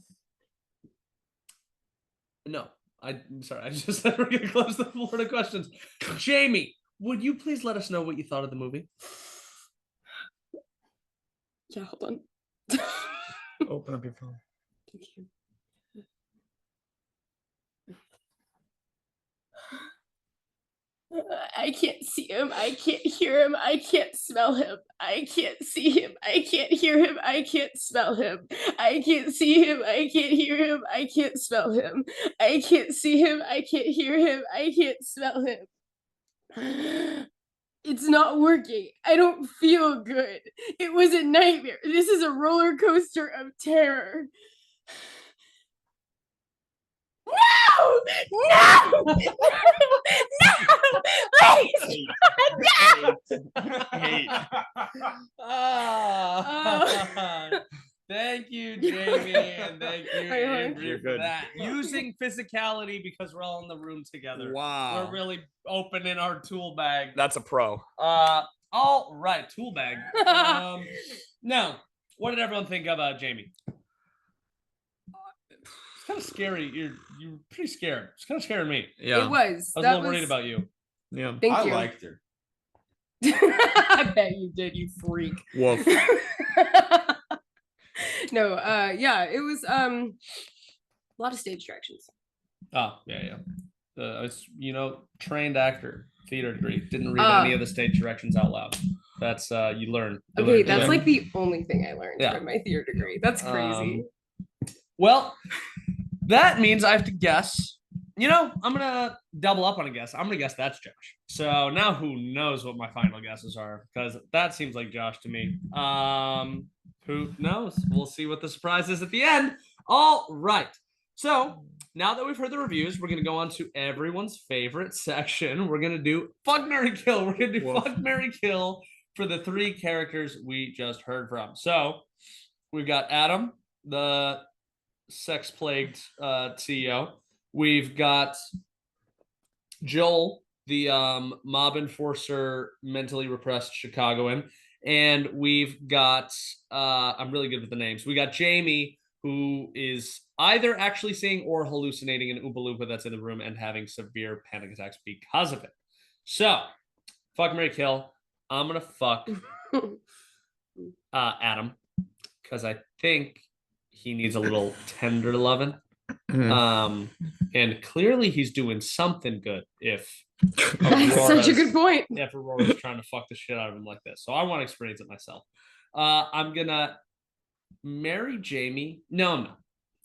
No, I'm sorry. I just said we're gonna close the Florida questions. Jamie, would you please let us know what you thought of the movie? Yeah, hold on. Open up your phone. Thank you. I can't see him. I can't hear him. I can't smell him. I can't see him. I can't hear him. I can't smell him. I can't see him. I can't hear him. I can't smell him. I can't see him. I can't hear him. I can't smell him. It's not working. I don't feel good. It was a nightmare. This is a roller coaster of terror. No! No! No! Please! Thank you, Jamie, and thank you, Andrew, You're for good. that. Using physicality because we're all in the room together. Wow. We're really opening our tool bag. That's a pro. All right, tool bag. Now, what did everyone think of Jamie? It's kind of scary. You're pretty scared. It's kind of scaring me. Yeah. It was. I was a little worried about you. Yeah. Thank I you. liked her. I bet you did, you freak. Woof. No, yeah, it was a lot of stage directions. Oh, yeah. I was, trained actor, theater degree. Didn't read any of the stage directions out loud. That's you learn. You Okay, learn that's quick. like the only thing I learned Yeah. from my theater degree. That's crazy. Well, that means I have to guess. You know, I'm gonna double up on a guess. I'm gonna guess that's Josh. So now who knows what my final guesses are? Because that seems like Josh to me. Who knows? We'll see what the surprise is at the end. All right. So now that we've heard the reviews, we're gonna go on to everyone's favorite section. We're gonna do Fuck, Marry, Kill. We're gonna do Fuck, Marry, Kill for the 3 characters we just heard from. So we've got Adam, the sex-plagued CEO. We've got Joel, the mob enforcer, mentally repressed Chicagoan. And we've got, I'm really good with the names. We got Jamie, who is either actually seeing or hallucinating an Oompa Loompa that's in the room and having severe panic attacks because of it. So, fuck, marry, kill. I'm going to fuck Adam because I think he needs a little tender loving. And clearly he's doing something good if That's such a good point. If Aurora's trying to fuck the shit out of him like this. So I want to experience it myself. I'm gonna marry Jamie. No.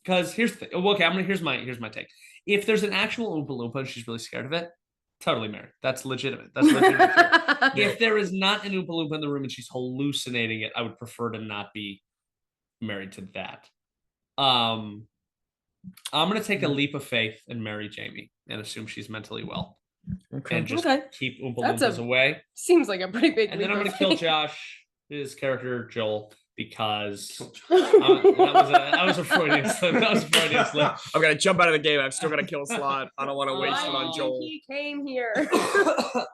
Because here's the thing. Okay, here's my take. If there's an actual Oompa Loompa and she's really scared of it, totally married. That's legitimate. That's legitimate. If there is not an Oompa Loompa in the room and she's hallucinating it, I would prefer to not be married to that. I'm going to take a leap of faith and marry Jamie and assume she's mentally well. Okay. And just keep Oompa Loompas away. Seems like a pretty big And leap then I'm going to of kill faith. Josh, his character, Joel, because that was a Freudian slip. That was a Freudian slip. I'm going to jump out of the game. I'm still going to kill a slot. I don't want to waste it on Joel. He came here.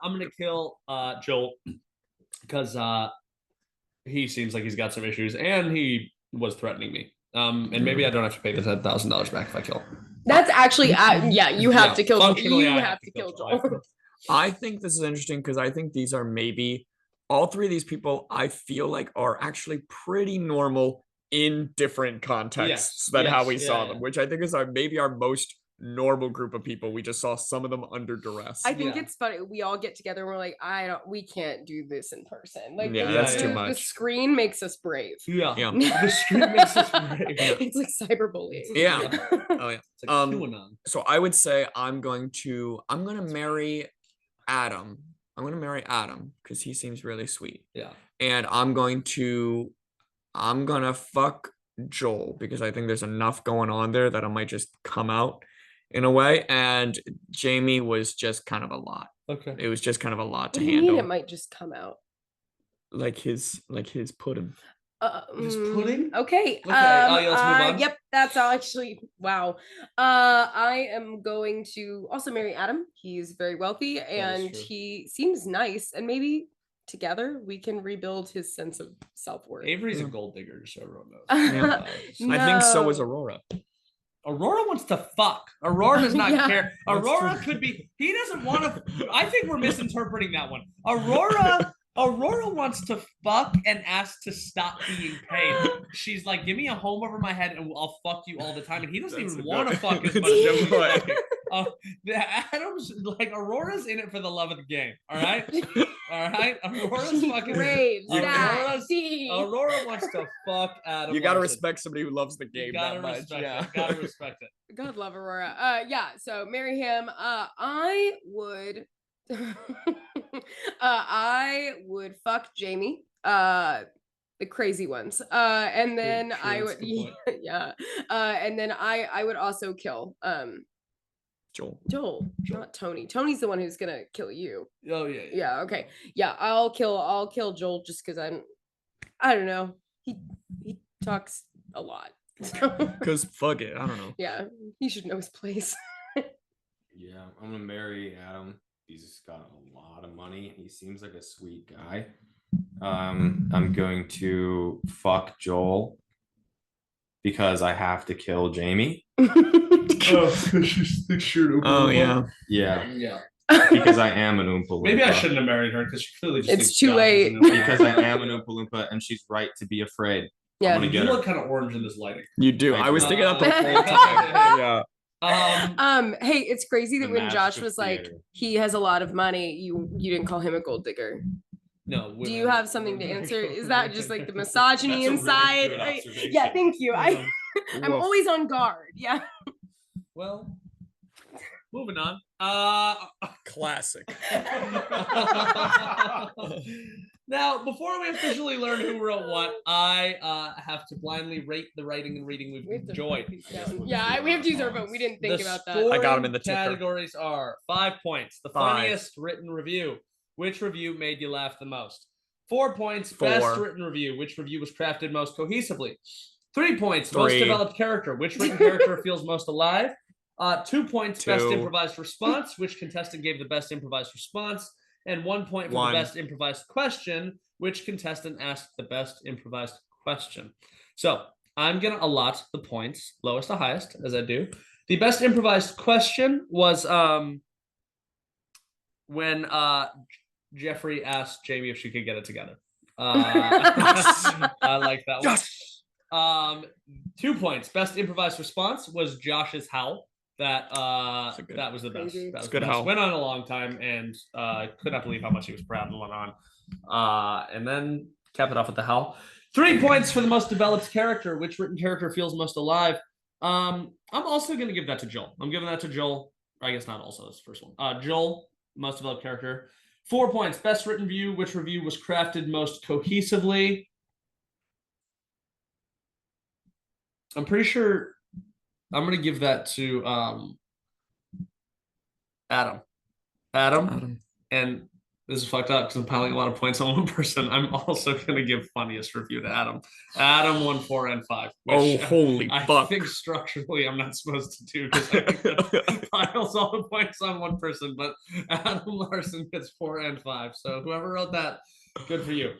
I'm going to kill Joel because he seems like he's got some issues and he was threatening me. And maybe I don't have to pay the $10,000 back if I kill. That's actually, yeah, you have to kill Joel. Functionally, You I have to kill Joel. I think this is interesting because I think these are maybe all 3 of these people I feel like are actually pretty normal in different contexts than how we saw them, which I think is maybe our most normal group of people. We just saw some of them under duress. I think it's funny. We all get together and we're like, we can't do this in person. Like, that's too much. The screen makes us brave. Yeah. The screen makes us brave. It's like cyberbullying. Yeah. Oh yeah. It's like QAnon. So I would say I'm gonna marry Adam. I'm gonna marry Adam because he seems really sweet. Yeah. And I'm gonna fuck Joel because I think there's enough going on there that I might just come out in a way. And Jamie was just kind of a lot. Okay. It was just kind of a lot to What do you handle. mean it might just come out? Like his pudding. His pudding? Okay. Yeah, let's move on. Yep, that's actually wow. I am going to also marry Adam. He's very wealthy and he seems nice, and maybe together we can rebuild his sense of self-worth. Avery's a gold digger, just so everyone knows. I think so is Aurora. Aurora wants to fuck. Aurora does not Yeah. care. Aurora could be. He doesn't want to. I think we're misinterpreting that one. Aurora wants to fuck and ask to stop being paid. She's like, give me a home over my head and I'll fuck you all the time. And he doesn't even want to fuck as much as she's fucking. Adam's like, Aurora's in it for the love of the game. All right? All right? Aurora's fucking. Brave. Aurora wants to fuck Adam. You gotta respect somebody who loves the game that much. Gotta respect it. God love Aurora. Yeah, so marry him. I would I would fuck Jamie, the crazy ones. And then I would and then I would also kill Joel, not Tony. Tony's the one who's gonna kill you. Oh yeah. Yeah, okay. Yeah, I'll kill Joel just because I don't know. He talks a lot. Because fuck it, I don't know. Yeah, he should know his place. Yeah, I'm gonna marry Adam. He's got a lot of money. He seems like a sweet guy. I'm going to fuck Joel because I have to kill Jamie. Oh yeah. Yeah. Because I am an Oompa Loompa. Maybe I shouldn't have married her because she clearly just. It's too late. Because I am an Oompa Loompa and she's right to be afraid. Yeah. You look kind of orange in this lighting. You do. I was thinking that the whole time. Yeah. Hey, it's crazy that The when magic Josh of was like, theater. he has a lot of money, you didn't call him a gold digger. No. Do you women- have something to women answer? go Is for that women. just like the misogyny That's a really inside? good observation. Yeah, thank you. I'm Woof. always on guard. Yeah. Well, moving on. Classic. Now, before we officially learn who wrote what, I have to blindly rate the writing and reading we've We have to enjoyed. write these down. Yeah, we have to use our phone. We didn't think The about that. I got 'em in scoring the ticker. categories are 5 points. The 5. funniest written review. Which review made you laugh the most? 4 points. 4. Best written review. Which review was crafted most cohesively? 3 points. Most 3. developed character. Which written character feels most alive? 2 points. Best 2. improvised response. Which contestant gave the best improvised response? And 1 point for 1. the best improvised question. Which contestant asked the best improvised question? So I'm gonna allot the points lowest to highest, as I do. The best improvised question was when Jeffrey asked Jamie if she could get it together. I like that one. Yes. 2 points. Best improvised response was Josh's howl. That that was the best. Crazy. That was It's good the best. howl. Went on a long time, and could not believe how much he was proud and went on. And then cap it off with the howl. 3 points for the most developed character. Which written character feels most alive? I'm also gonna give that to Joel. I'm giving that to Joel. I guess not also this first one. Joel, most developed character. 4 points. Best written review. Which review was crafted most cohesively? I'm pretty sure I'm gonna give that to Adam. And this is fucked up because I'm piling a lot of points on one person. I'm also gonna give funniest review to Adam. Adam won 4 and 5. Oh, holy I fuck. think structurally I'm not supposed to do because I think that piles all the points on one person, but Adam Larson gets 4 and 5. So whoever wrote that, good for you.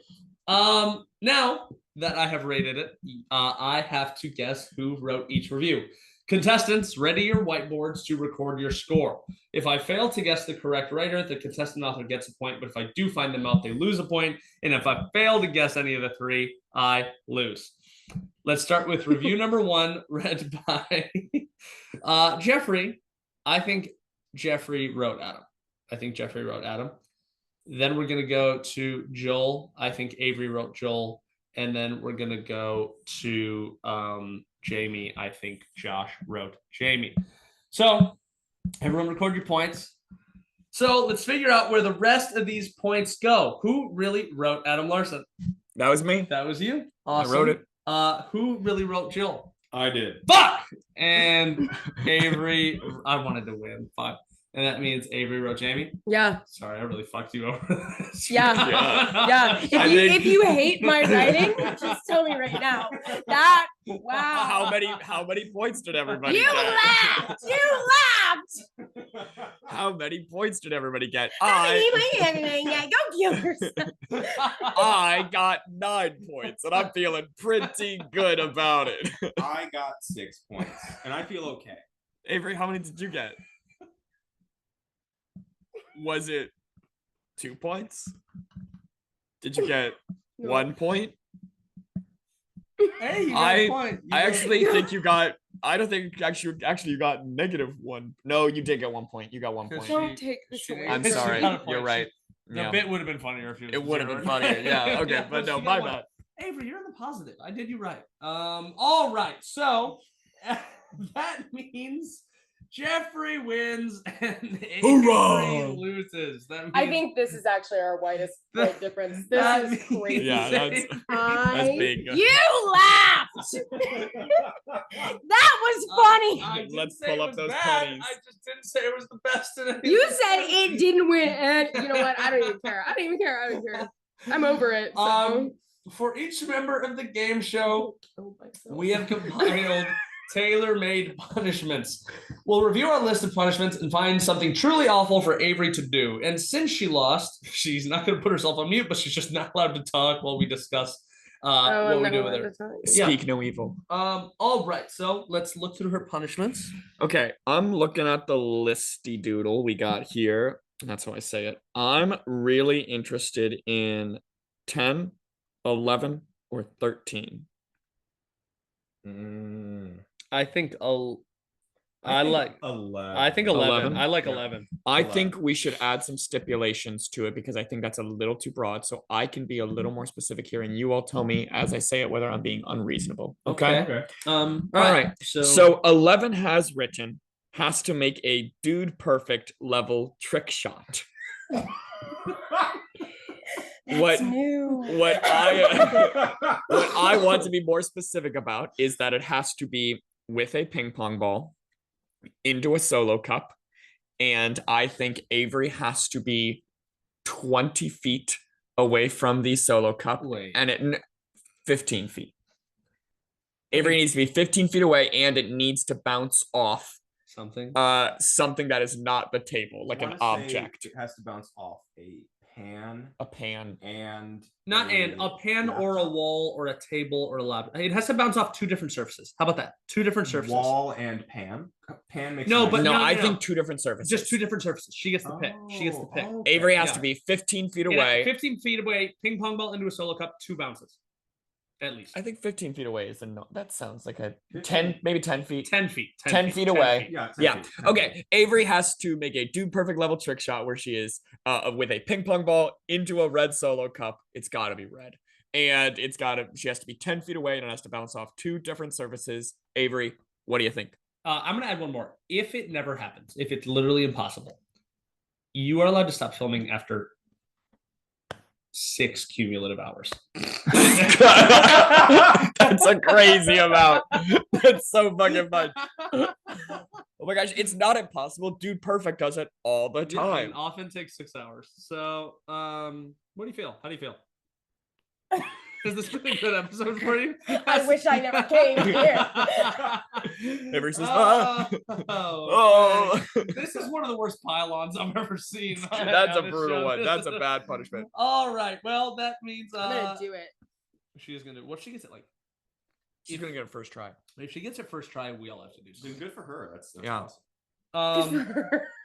Now that I have rated it, I have to guess who wrote each review. Contestants, ready your whiteboards to record your score. If I fail to guess the correct writer, the contestant author gets a point, but if I do find them out, they lose a point. And if I fail to guess any of the 3, I lose. Let's start with review number 1, read by Jeffrey. I think Jeffrey wrote Adam. Then we're going to go to Joel. I think Avery wrote Joel. And then we're going to go to Jamie. I think Josh wrote Jamie. So everyone record your points. So let's figure out where the rest of these points go. Who really wrote Adam Larson? That was me. That was you. Awesome. I wrote it. Who really wrote Jill? I did. Fuck! And Avery, I wanted to win. Fuck. And that means Avery wrote Jamie. Yeah. Sorry, I really fucked you over. Yeah. Yeah. If you hate my writing, just tell me right now. That wow. How many points did everybody You get? laughed. You laughed. How many points did everybody get? Go kill yourself. I got 9 points, and I'm feeling pretty good about it. I got 6 points, and I feel okay. Avery, how many did you get? Was it 2 points? Did you get 1 point? Hey, you got a point. I actually think you got. I don't think actually you got -1. No, you did get 1 point. You got 1 point. Don't take this away. I'm She sorry. got a point. You're right. The Yeah. bit would have been funnier if you. It would have been funnier. Yeah. Okay. But no, She got my one. bad. Avery, you're in the positive. I did you right. All right. So that means Jeffrey wins and Avery Hoorah! loses. That means I think this is actually our widest That- difference. that This is means- crazy. Yeah, that's big. You laughed. That was funny. I didn't Let's say pull it up was those bad. pennies. I just didn't say it was the best. In any You of the said it categories. didn't win, and you know what? I don't even care. I don't even care. I'm over it. So. For each member of the game show, Oh, myself. we have compiled tailor-made punishments. We'll review our list of punishments and find something truly awful for Avery to do. And since she lost, she's not going to put herself on mute, but she's just not allowed to talk while we discuss what we do with her. Yeah. Speak no evil. All right, so let's look through her punishments. Okay, I'm looking at the listy doodle we got here. That's how I say it. I'm really interested in 10, 11, or 13. Mm. I think I like. 11. I think 11. 11. I like Yeah. 11. I think we should add some stipulations to it because I think that's a little too broad. So I can be a little more specific here, and you all tell me as I say it whether I'm being unreasonable. Okay. Okay. All All right. right. So, So 11 has written has to make a dude perfect level trick shot. What new. what I what I want to be more specific about is that it has to be with a ping pong ball into a solo cup, and I think Avery has to be 20 feet away from the solo cup, Wait. and it 15 feet. Avery needs to be 15 feet away, and it needs to bounce off something. something that is not the table, like an object. It has to bounce off a pan A pan. and Not a pan or a wall or a table or a laptop. It has to bounce off two different surfaces. How about that? Two different surfaces. wall and pan. Pan makes No, sense. but No, no, I no. think two different surfaces. Just two different surfaces. She gets the pick. She gets the pick. Oh, okay. Avery has Yeah. to be 15 feet Yeah, away. 15 feet away, ping pong ball into a solo cup, 2 bounces. At least. I think 15 feet away is a no. That sounds like a 15. 10, maybe 10 feet. 10 feet. 10 feet away. Yeah. 10 Yeah. feet, 10 Okay. feet. Avery has to make a dude perfect level trick shot where she is with a ping pong ball into a red solo cup. It's got to be red. And she has to be 10 feet away and it has to bounce off 2 different surfaces. Avery, what do you think? I'm going to add one more. If it never happens, if it's literally impossible, you are allowed to stop filming after 6 cumulative hours. That's a crazy amount. That's so fucking much. Oh my gosh, it's not impossible. Dude Perfect does it all the Yeah, time. and often takes 6 hours. So, what do you feel? How do you feel? Is this been a good episode for you? I wish I never came here. Avery says, oh, this is one of the worst pylons I've ever seen. That's a on this brutal show. one. That's a bad punishment. All right. Well, that means I'm gonna do it. she's gonna. What she gets it like? She's gonna get it first try. If she gets it first try, we all have to do Then something. good for her. That's Yeah. awesome.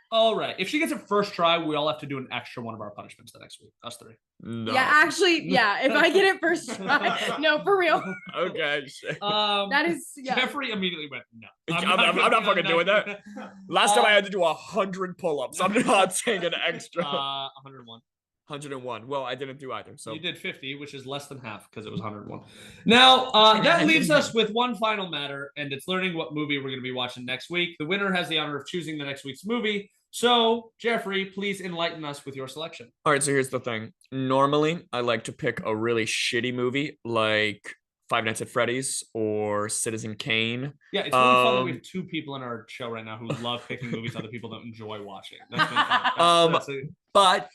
All right. If she gets it first try, we all have to do an extra one of our punishments the next week. Us 3. No. Yeah, actually, yeah. If I get it first try, no, for real. Okay. That is Jeffrey immediately went, no. I'm not fucking doing that. Last time I had to do 100 pull-ups. I'm not saying an extra. 101. 101. Well, I didn't do either. So You did 50, which is less than half because it was 101. Now, that leaves us with one final matter, and it's learning what movie we're going to be watching next week. The winner has the honor of choosing the next week's movie. So, Jeffrey, please enlighten us with your selection. all right, so here's the thing. Normally, I like to pick a really shitty movie like Five Nights at Freddy's or Citizen Kane. Yeah, it's really fun that we have 2 people in our show right now who love picking movies other people don't enjoy watching. That's been fun. That's But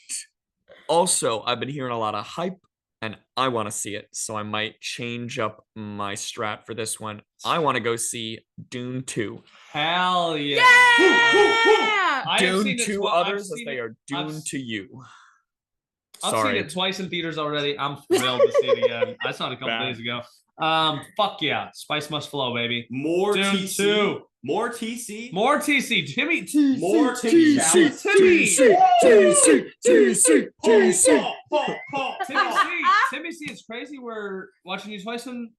also, I've been hearing a lot of hype and I want to see it. So I might change up my strat for this one. I want to go see Dune 2. hell yeah. Yeah. I have Dune seen it 2 I've others as seen they it- are I've doomed to you. I've Sorry. seen it twice in theaters already. I'm thrilled to see it again. I saw it a couple Bad. days ago. Fuck yeah. Spice must flow, baby. More Dune TC. 2. More TC. More TC. Timmy. More Timmy. Timmy. TC. Timmy C, it's crazy. We're watching you twice in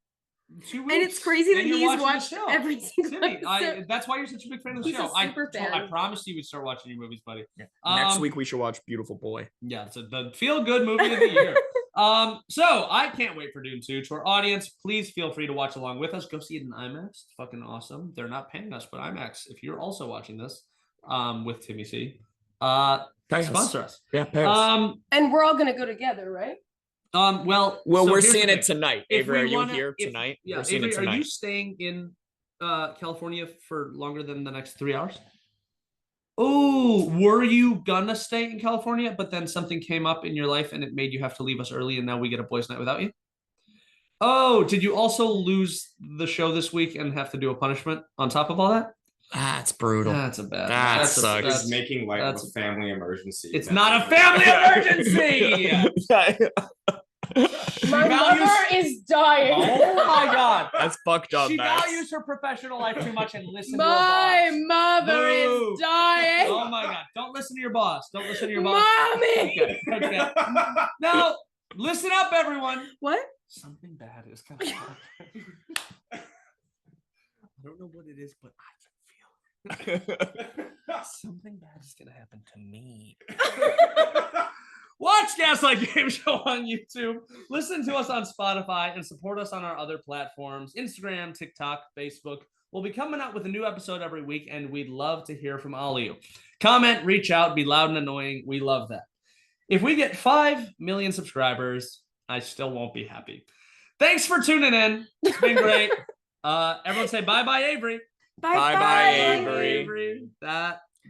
2 weeks. And it's crazy that and you're he's watching the watched show. every single Timmy, episode. that's why you're such a big fan of the He's a show. super fan. I promised you would start watching your movies, buddy. Next week we should watch Beautiful Boy. Yeah, it's the feel-good movie of the year. So I can't wait for Dune 2. To our audience, please feel free to watch along with us. Go see it in IMAX. It's fucking awesome. They're not paying us, but IMAX, if you're also watching this with Timmy C, sponsor us. Yeah, pay us. And we're all gonna go together, right? Well, Well, so we're here's the seeing it thing. tonight. If Avery, we are you wanna- here if- tonight? Yeah, We're seeing it Avery, are you tonight. staying in California for longer than the next 3 hours? Oh, were you gonna stay in California, but then something came up in your life and it made you have to leave us early, and now we get a boys' night without you? Oh, did you also lose the show this week and have to do a punishment on top of all that? That's brutal. That's a bad. That that's a- sucks. that's- Is making light of that's- a family emergency. It's not a family emergency. My values- mother is dying. Oh my god. That's fucked up, She Max. values her professional life too much and listen to her My boss. mother Boo. is dying. Oh my god! Don't listen to your boss. Don't listen to your boss. Mommy. Okay. Now, listen up, everyone. What? Something bad is coming. I don't know what it is, but I can feel Something bad is gonna happen to me. Watch Gaslight Game Show on YouTube. Listen to us on Spotify and support us on our other platforms: Instagram, TikTok, Facebook. We'll be coming out with a new episode every week, and we'd love to hear from all of you. Comment, reach out, be loud and annoying. We love that. If we get 5 million subscribers, I still won't be happy. Thanks for tuning in. It's been great. Everyone say bye-bye, Avery. Bye-bye, Avery.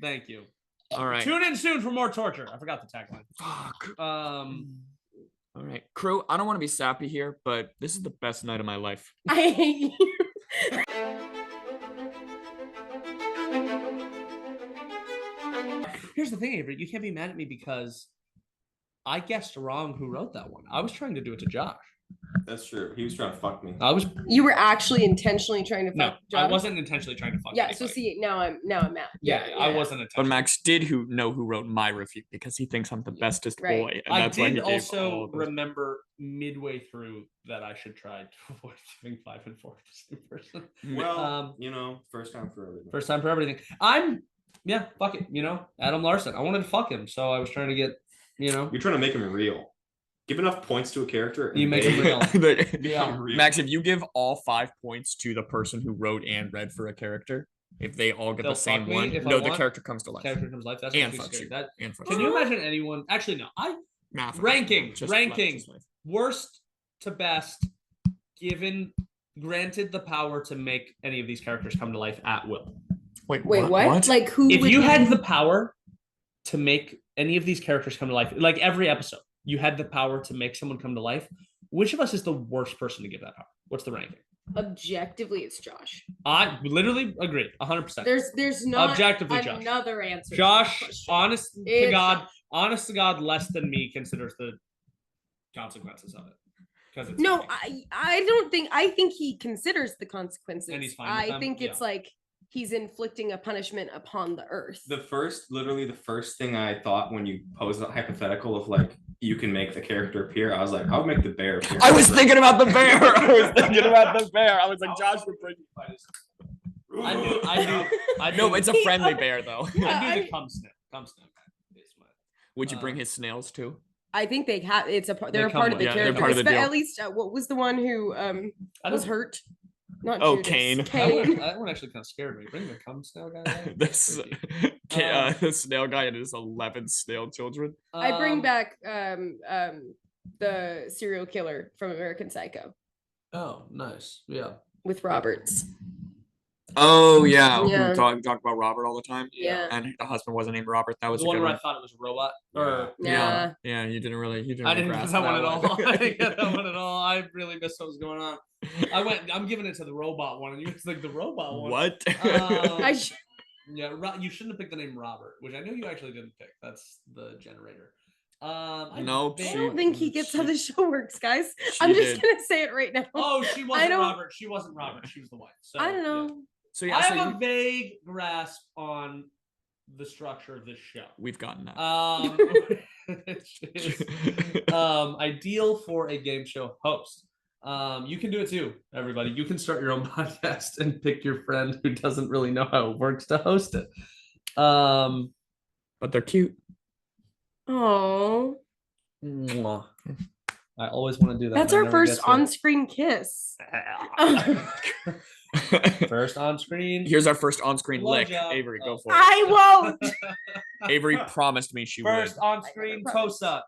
Thank you. All right. Tune in soon for more torture. I forgot the tagline. Fuck. All right. Crew, I don't want to be sappy here, but this is the best night of my life. I hate you. Here's the thing, Avery. You can't be mad at me because I guessed wrong who wrote that one. I was trying to do it to Josh. That's true. He was trying to fuck me. You were actually intentionally trying to fuck No, Josh? I wasn't intentionally trying to fuck Yeah, anybody. so see, now I'm mad. Yeah, I wasn't intentionally. But Max did know who wrote my review because he thinks I'm the bestest Right. boy. And I that's why he did gave also all those- remember midway through that I should try to avoid giving 5 and 4 to the same person. Well, first time for everything. First time for everything. Fuck it. Adam Larson. I wanted to fuck him, so I was trying to get, You're trying to make him real. Give enough points to a character. You make him real. Yeah. Max, if you give all 5 points to the person who wrote and read for a character, if they all get They'll the same fuck me one, if I no, the want. character comes to life. Character comes to life. That's And actually fucks scary. you. That, And fucks can you imagine anyone? Actually, no. Math. Ranking. Just Ranking. life. Worst to best, granted the power to make any of these characters come to life at will. Wait, what? Like who? If would you be- had the power to make any of these characters come to life, like every episode, you had the power to make someone come to life, which of us is the worst person to give that power? What's the ranking? Objectively, it's Josh. I literally agree, 100%. There's not Objectively, Josh. another answer. to Josh, that question. honest to It's God, less than me considers the consequences of it. Because it's No, funny. I think he considers the consequences. And he's fine with I them? think it's Yeah. like he's inflicting a punishment upon the earth. Literally the first thing I thought when you posed a hypothetical of like you can make the character appear, I was like, I would make the bear appear. I was thinking about the bear. I was like, Josh would bring. I knew. No, it's a friendly bear though. I knew the cum snip. Would you bring his snails too? I think they have. They're a come part of with- the yeah, they're character. part of the deal. At least, what was the one who was hurt? Not Oh, Judas. Cain. Cain. That one actually kind of scared me. Bring the cum snail guy. Back? This Creepy. the snail guy and his 11 snail children. I bring back the serial killer from American Psycho Oh, nice. Yeah. with Roberts. Oh yeah, Yeah. we talk about Robert all the time. Yeah. And the husband wasn't named Robert. That was The a one good where one. I thought it was a robot. Or Yeah. Yeah, you didn't really. I didn't get grasp that one at all. one. I didn't get that one at all. I really missed what was going on. I'm giving it to the robot one, and you was like the robot one. What? I sh- Yeah, you shouldn't have picked the name Robert, which I know you actually didn't pick. That's the generator. Nope, I she- don't think he gets how the show works, guys. She I'm just did. gonna say it right now. Oh, she wasn't don't- Robert. She wasn't Robert. She was the wife. So, I don't yeah. know. So I yeah, so have a vague grasp on the structure of this show. we've gotten that. Which is, ideal for a game show host. You can do it too, everybody. You can start your own podcast and pick your friend who doesn't really know how it works to host it. But they're cute. Oh, Mwah. I always want to do that. that's and I our never first get to it. on-screen kiss. First on screen. Here's our first on-screen lick. Blowjob. Avery, go Oh. for it. I won't. Avery promised me she First would. on screen toe suck.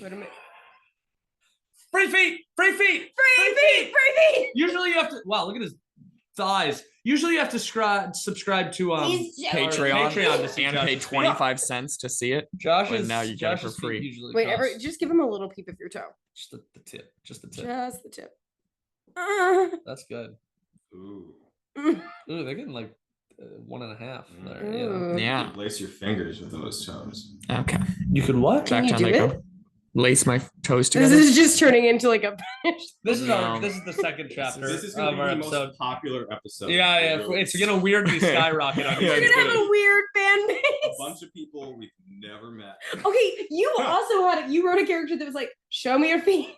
Wait a minute. Free feet. Free feet. Free feet. Free feet. Usually you have to. Wow, look at his thighs. Usually you have to subscribe to He's jealous. Patreon, to see and pay Josh's feet. 25 cents to see it. Josh But is now you get it for Josh's feet free. usually Wait, cost just give him a little peep of your toe. just the tip. Just the tip. Just the tip. That's good. Ooh. Ooh, they're getting like 1.5 there. Yeah. Ooh. Yeah. Lace your fingers with those toes. Okay. You could what? Can Back you down do they it? go. Lace my toes This together. is just turning into like a This is No. this is the second chapter This is of going to our be the episode. most popular episode. Yeah, yeah. It's gonna weirdly skyrocket on Yeah, We're it's gonna have a weird fan A base. bunch of people we've never met. Okay, you also you wrote a character that was like, show me your feet.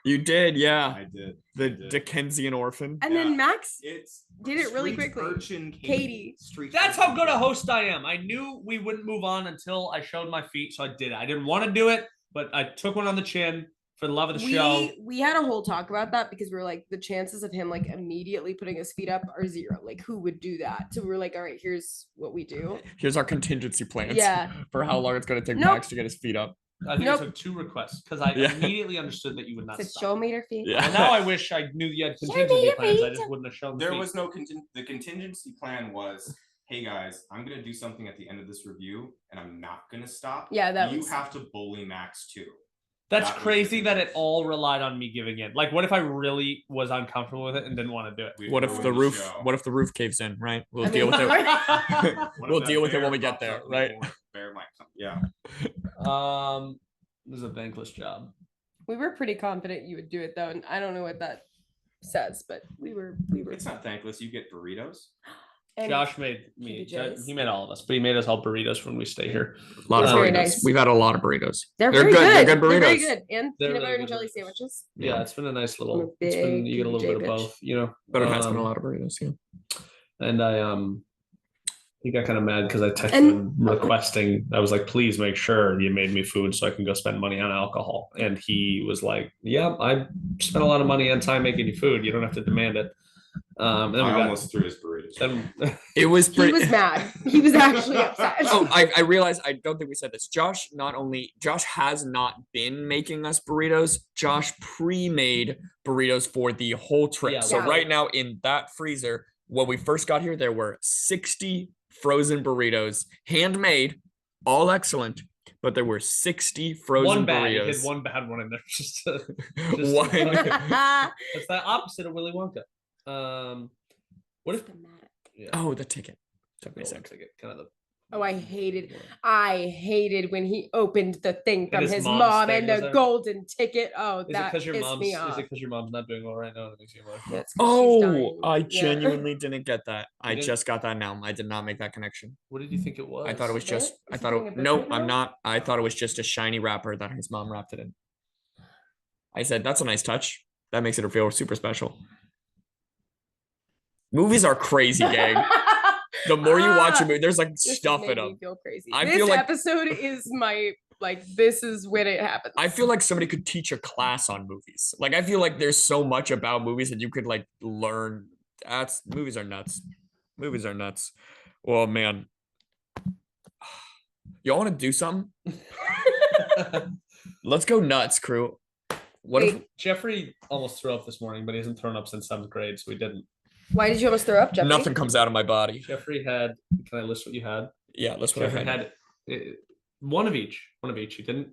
You did, yeah. I did. The Dickensian orphan. And then Max It's did it really street quickly. urchin Katie. That's how good a host I am. I knew we wouldn't move on until I showed my feet, so I did it. I didn't want to do it, but I took one on the chin for the love of the show. We had a whole talk about that because we were like, the chances of him like immediately putting his feet up are 0. Like, who would do that? So we were like, all right, here's what we do. Here's our contingency plans. Yeah. For how long it's going to take Nope. Max to get his feet up. I think Nope. it took 2 requests because I Yeah. immediately understood that you would not Said, stop. show me their feet. Yeah. Well, now I wish I knew you had Show me contingency your plans. I feet. just wouldn't have shown the There feet. was no the contingency plan was, hey guys, I'm gonna do something at the end of this review, and I'm not gonna stop. Yeah, that you was- have to bully Max too. That's That was crazy the that it contingency. all relied on me giving in. Like, what if I really was uncomfortable with it and didn't want to do it? We What if ruined the roof? show. What if the roof caves in? Right. We'll I deal mean- with it. What if We'll that deal with it bear when we get pops there, up in the right? corner? Bear might come. Yeah. This is a thankless job. We were pretty confident you would do it though, and I don't know what that says, but we were. It's not thankless. You get burritos. And Josh made me. PBJs. He made all of us, but he made us all burritos when we stay here. A lot of It's very burritos. nice. We've had a lot of burritos. They're They're very good. They're good. good They're very burritos. good. And They're peanut really butter and good jelly burritos. sandwiches. Yeah, it's been a nice I'm a little. It's been, big you get a little bit of PBJ bitch. both, you know. But it has been a lot of burritos. Yeah. And he got kind of mad because I texted And- him requesting. I was like, please make sure you made me food so I can go spend money on alcohol. And he was like, yeah, I spent a lot of money and time making you food. You don't have to demand it. And then we I got. almost threw his burritos. Then, It was He pretty. was mad. He was actually upset. Oh, I realized. I don't think we said this. Josh has not been making us burritos. Josh pre-made burritos for the whole trip. Yeah, So yeah. right now in that freezer, when we first got here, there were 60 frozen burritos, handmade, all excellent. But there were 60 frozen one bad. He burritos. had one bad one in there. Just One. It's the opposite of Willy Wonka. What if? Yeah. Oh, the ticket. Took me a Golden second. ticket, kind of the. Oh, I hated when he opened the thing from his his mom's mom thing and was the there? golden ticket. Oh, Is it that because your pissed mom's? me Is off. it because your mom's not doing well right now? And it makes you emotional? Yeah, it's 'cause she's Oh, dying. I Yeah. genuinely didn't get that. I didn't? just got that now. I did not make that connection. What did you think it was? I thought it was Is just. it? I Is he thought doing it. a No, birthday I'm girl? not. I thought it was just a shiny wrapper that his mom wrapped it in. I said, "That's a nice touch. That makes it feel super special." Movies are crazy, gang. The more you watch a movie, there's like This has stuff made in me them. feel crazy. I This feel like- episode is my this is when it happens. I feel like somebody could teach a class on movies. Like I feel like there's so much about movies that you could like learn. Movies are nuts. Movies are nuts. Well, man, y'all want to do something? Let's go nuts, crew. What if Wait, Jeffrey almost threw up this morning, but he hasn't thrown up since 7th grade, so we didn't. why did you almost throw up, Jeffrey? nothing comes out of my body? Jeffrey had. Can I list what you had? Yeah, let's go Jeffrey ahead. had one of each. One of each. He didn't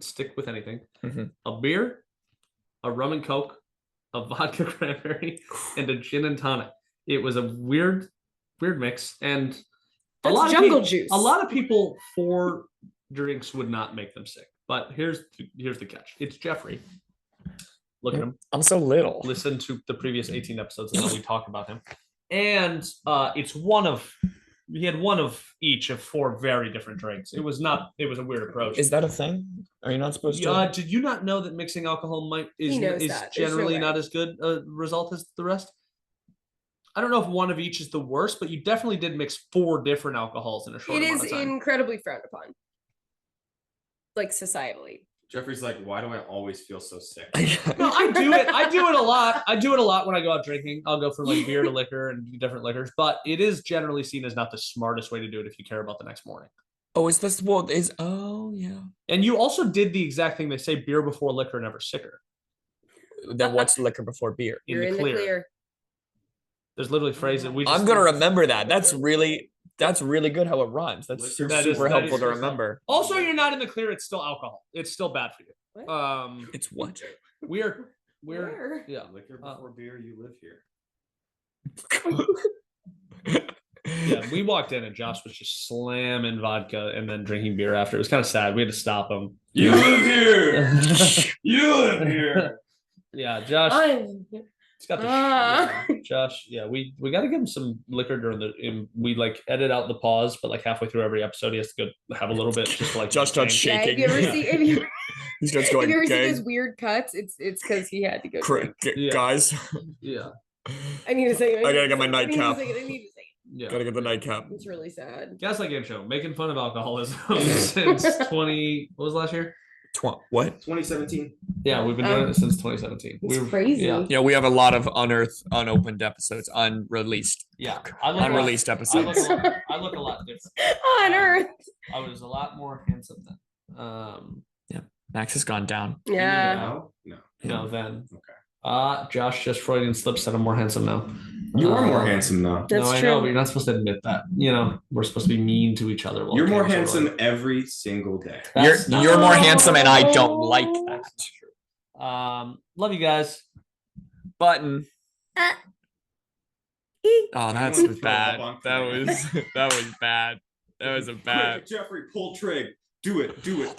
stick with anything. Mhm. A beer, a rum and coke, a vodka cranberry, and a gin and tonic. It was a weird mix, and That's a lot jungle of people, juice. A lot of people 4 drinks would not make them sick. But here's the catch. It's Jeffrey. Look at him. I'm so little. Listen to the previous 18 episodes and how we talk about him. And he had one of each of 4 very different drinks. It was a weird approach. Is that a thing? Are you not supposed to? Did you not know that mixing alcohol He knows is that. There's no generally way. not as good a result as the rest? I don't know if one of each is the worst, but you definitely did mix 4 different alcohols in a short It amount is of time. incredibly frowned upon, like societally. Jeffrey's like, why do I always feel so sick? No, I do it. I do it a lot. I do it a lot when I go out drinking. I'll go from like beer to liquor and different liquors, but it is generally seen as not the smartest way to do it if you care about the next morning. Oh, is this what is? Oh, yeah. And you also did the exact thing they say: beer before liquor, never sicker. Then what's liquor before beer? You're in the clear. There's literally phrases. I'm gonna remember that. That's really good how it rhymes. That's Liquor- That is- super that helpful is to good stuff. remember. Also, you're not in the clear. It's still alcohol. It's still bad for you. What? It's what? We're Where? yeah. Liquor before beer, you live here. Yeah, we walked in and Josh was just slamming vodka and then drinking beer after. It was kind of sad. We had to stop him. You live here. You live here. Yeah, Josh. He's got the Josh. Yeah, we got to give him some liquor we like edit out the pause, but like halfway through every episode, he has to go have a little bit just to like Josh starts shaking. Yeah, if you He starts going. if you ever see "Gang, his weird cuts, it's because he had to go. drink. Guys, Yeah. I need a second. I gotta get my nightcap. I need a second. Yeah. Gotta get the nightcap. It's really sad. Gaslight Game Show, making fun of alcoholism since 20. What was last year? What? 2017. Yeah, we've been doing it since 2017. It's crazy. Yeah. We have a lot of unopened episodes, unreleased. Yeah, unreleased episodes. I look a lot different. On Earth. I was a lot more handsome then. Max has gone down. Yeah. No, then. Okay. Josh just Freudian slip said I'm more handsome now. You are more handsome though. That's I true. know, but you're not supposed to admit that. We're supposed to be mean to each other. You're more handsome every single day. You're more handsome, and I don't like that. Love you guys. Button. Oh, that's Everyone throw bad. up on That Frank. was bad. That was a bad. Jeffrey, pull trig. Do it. Go.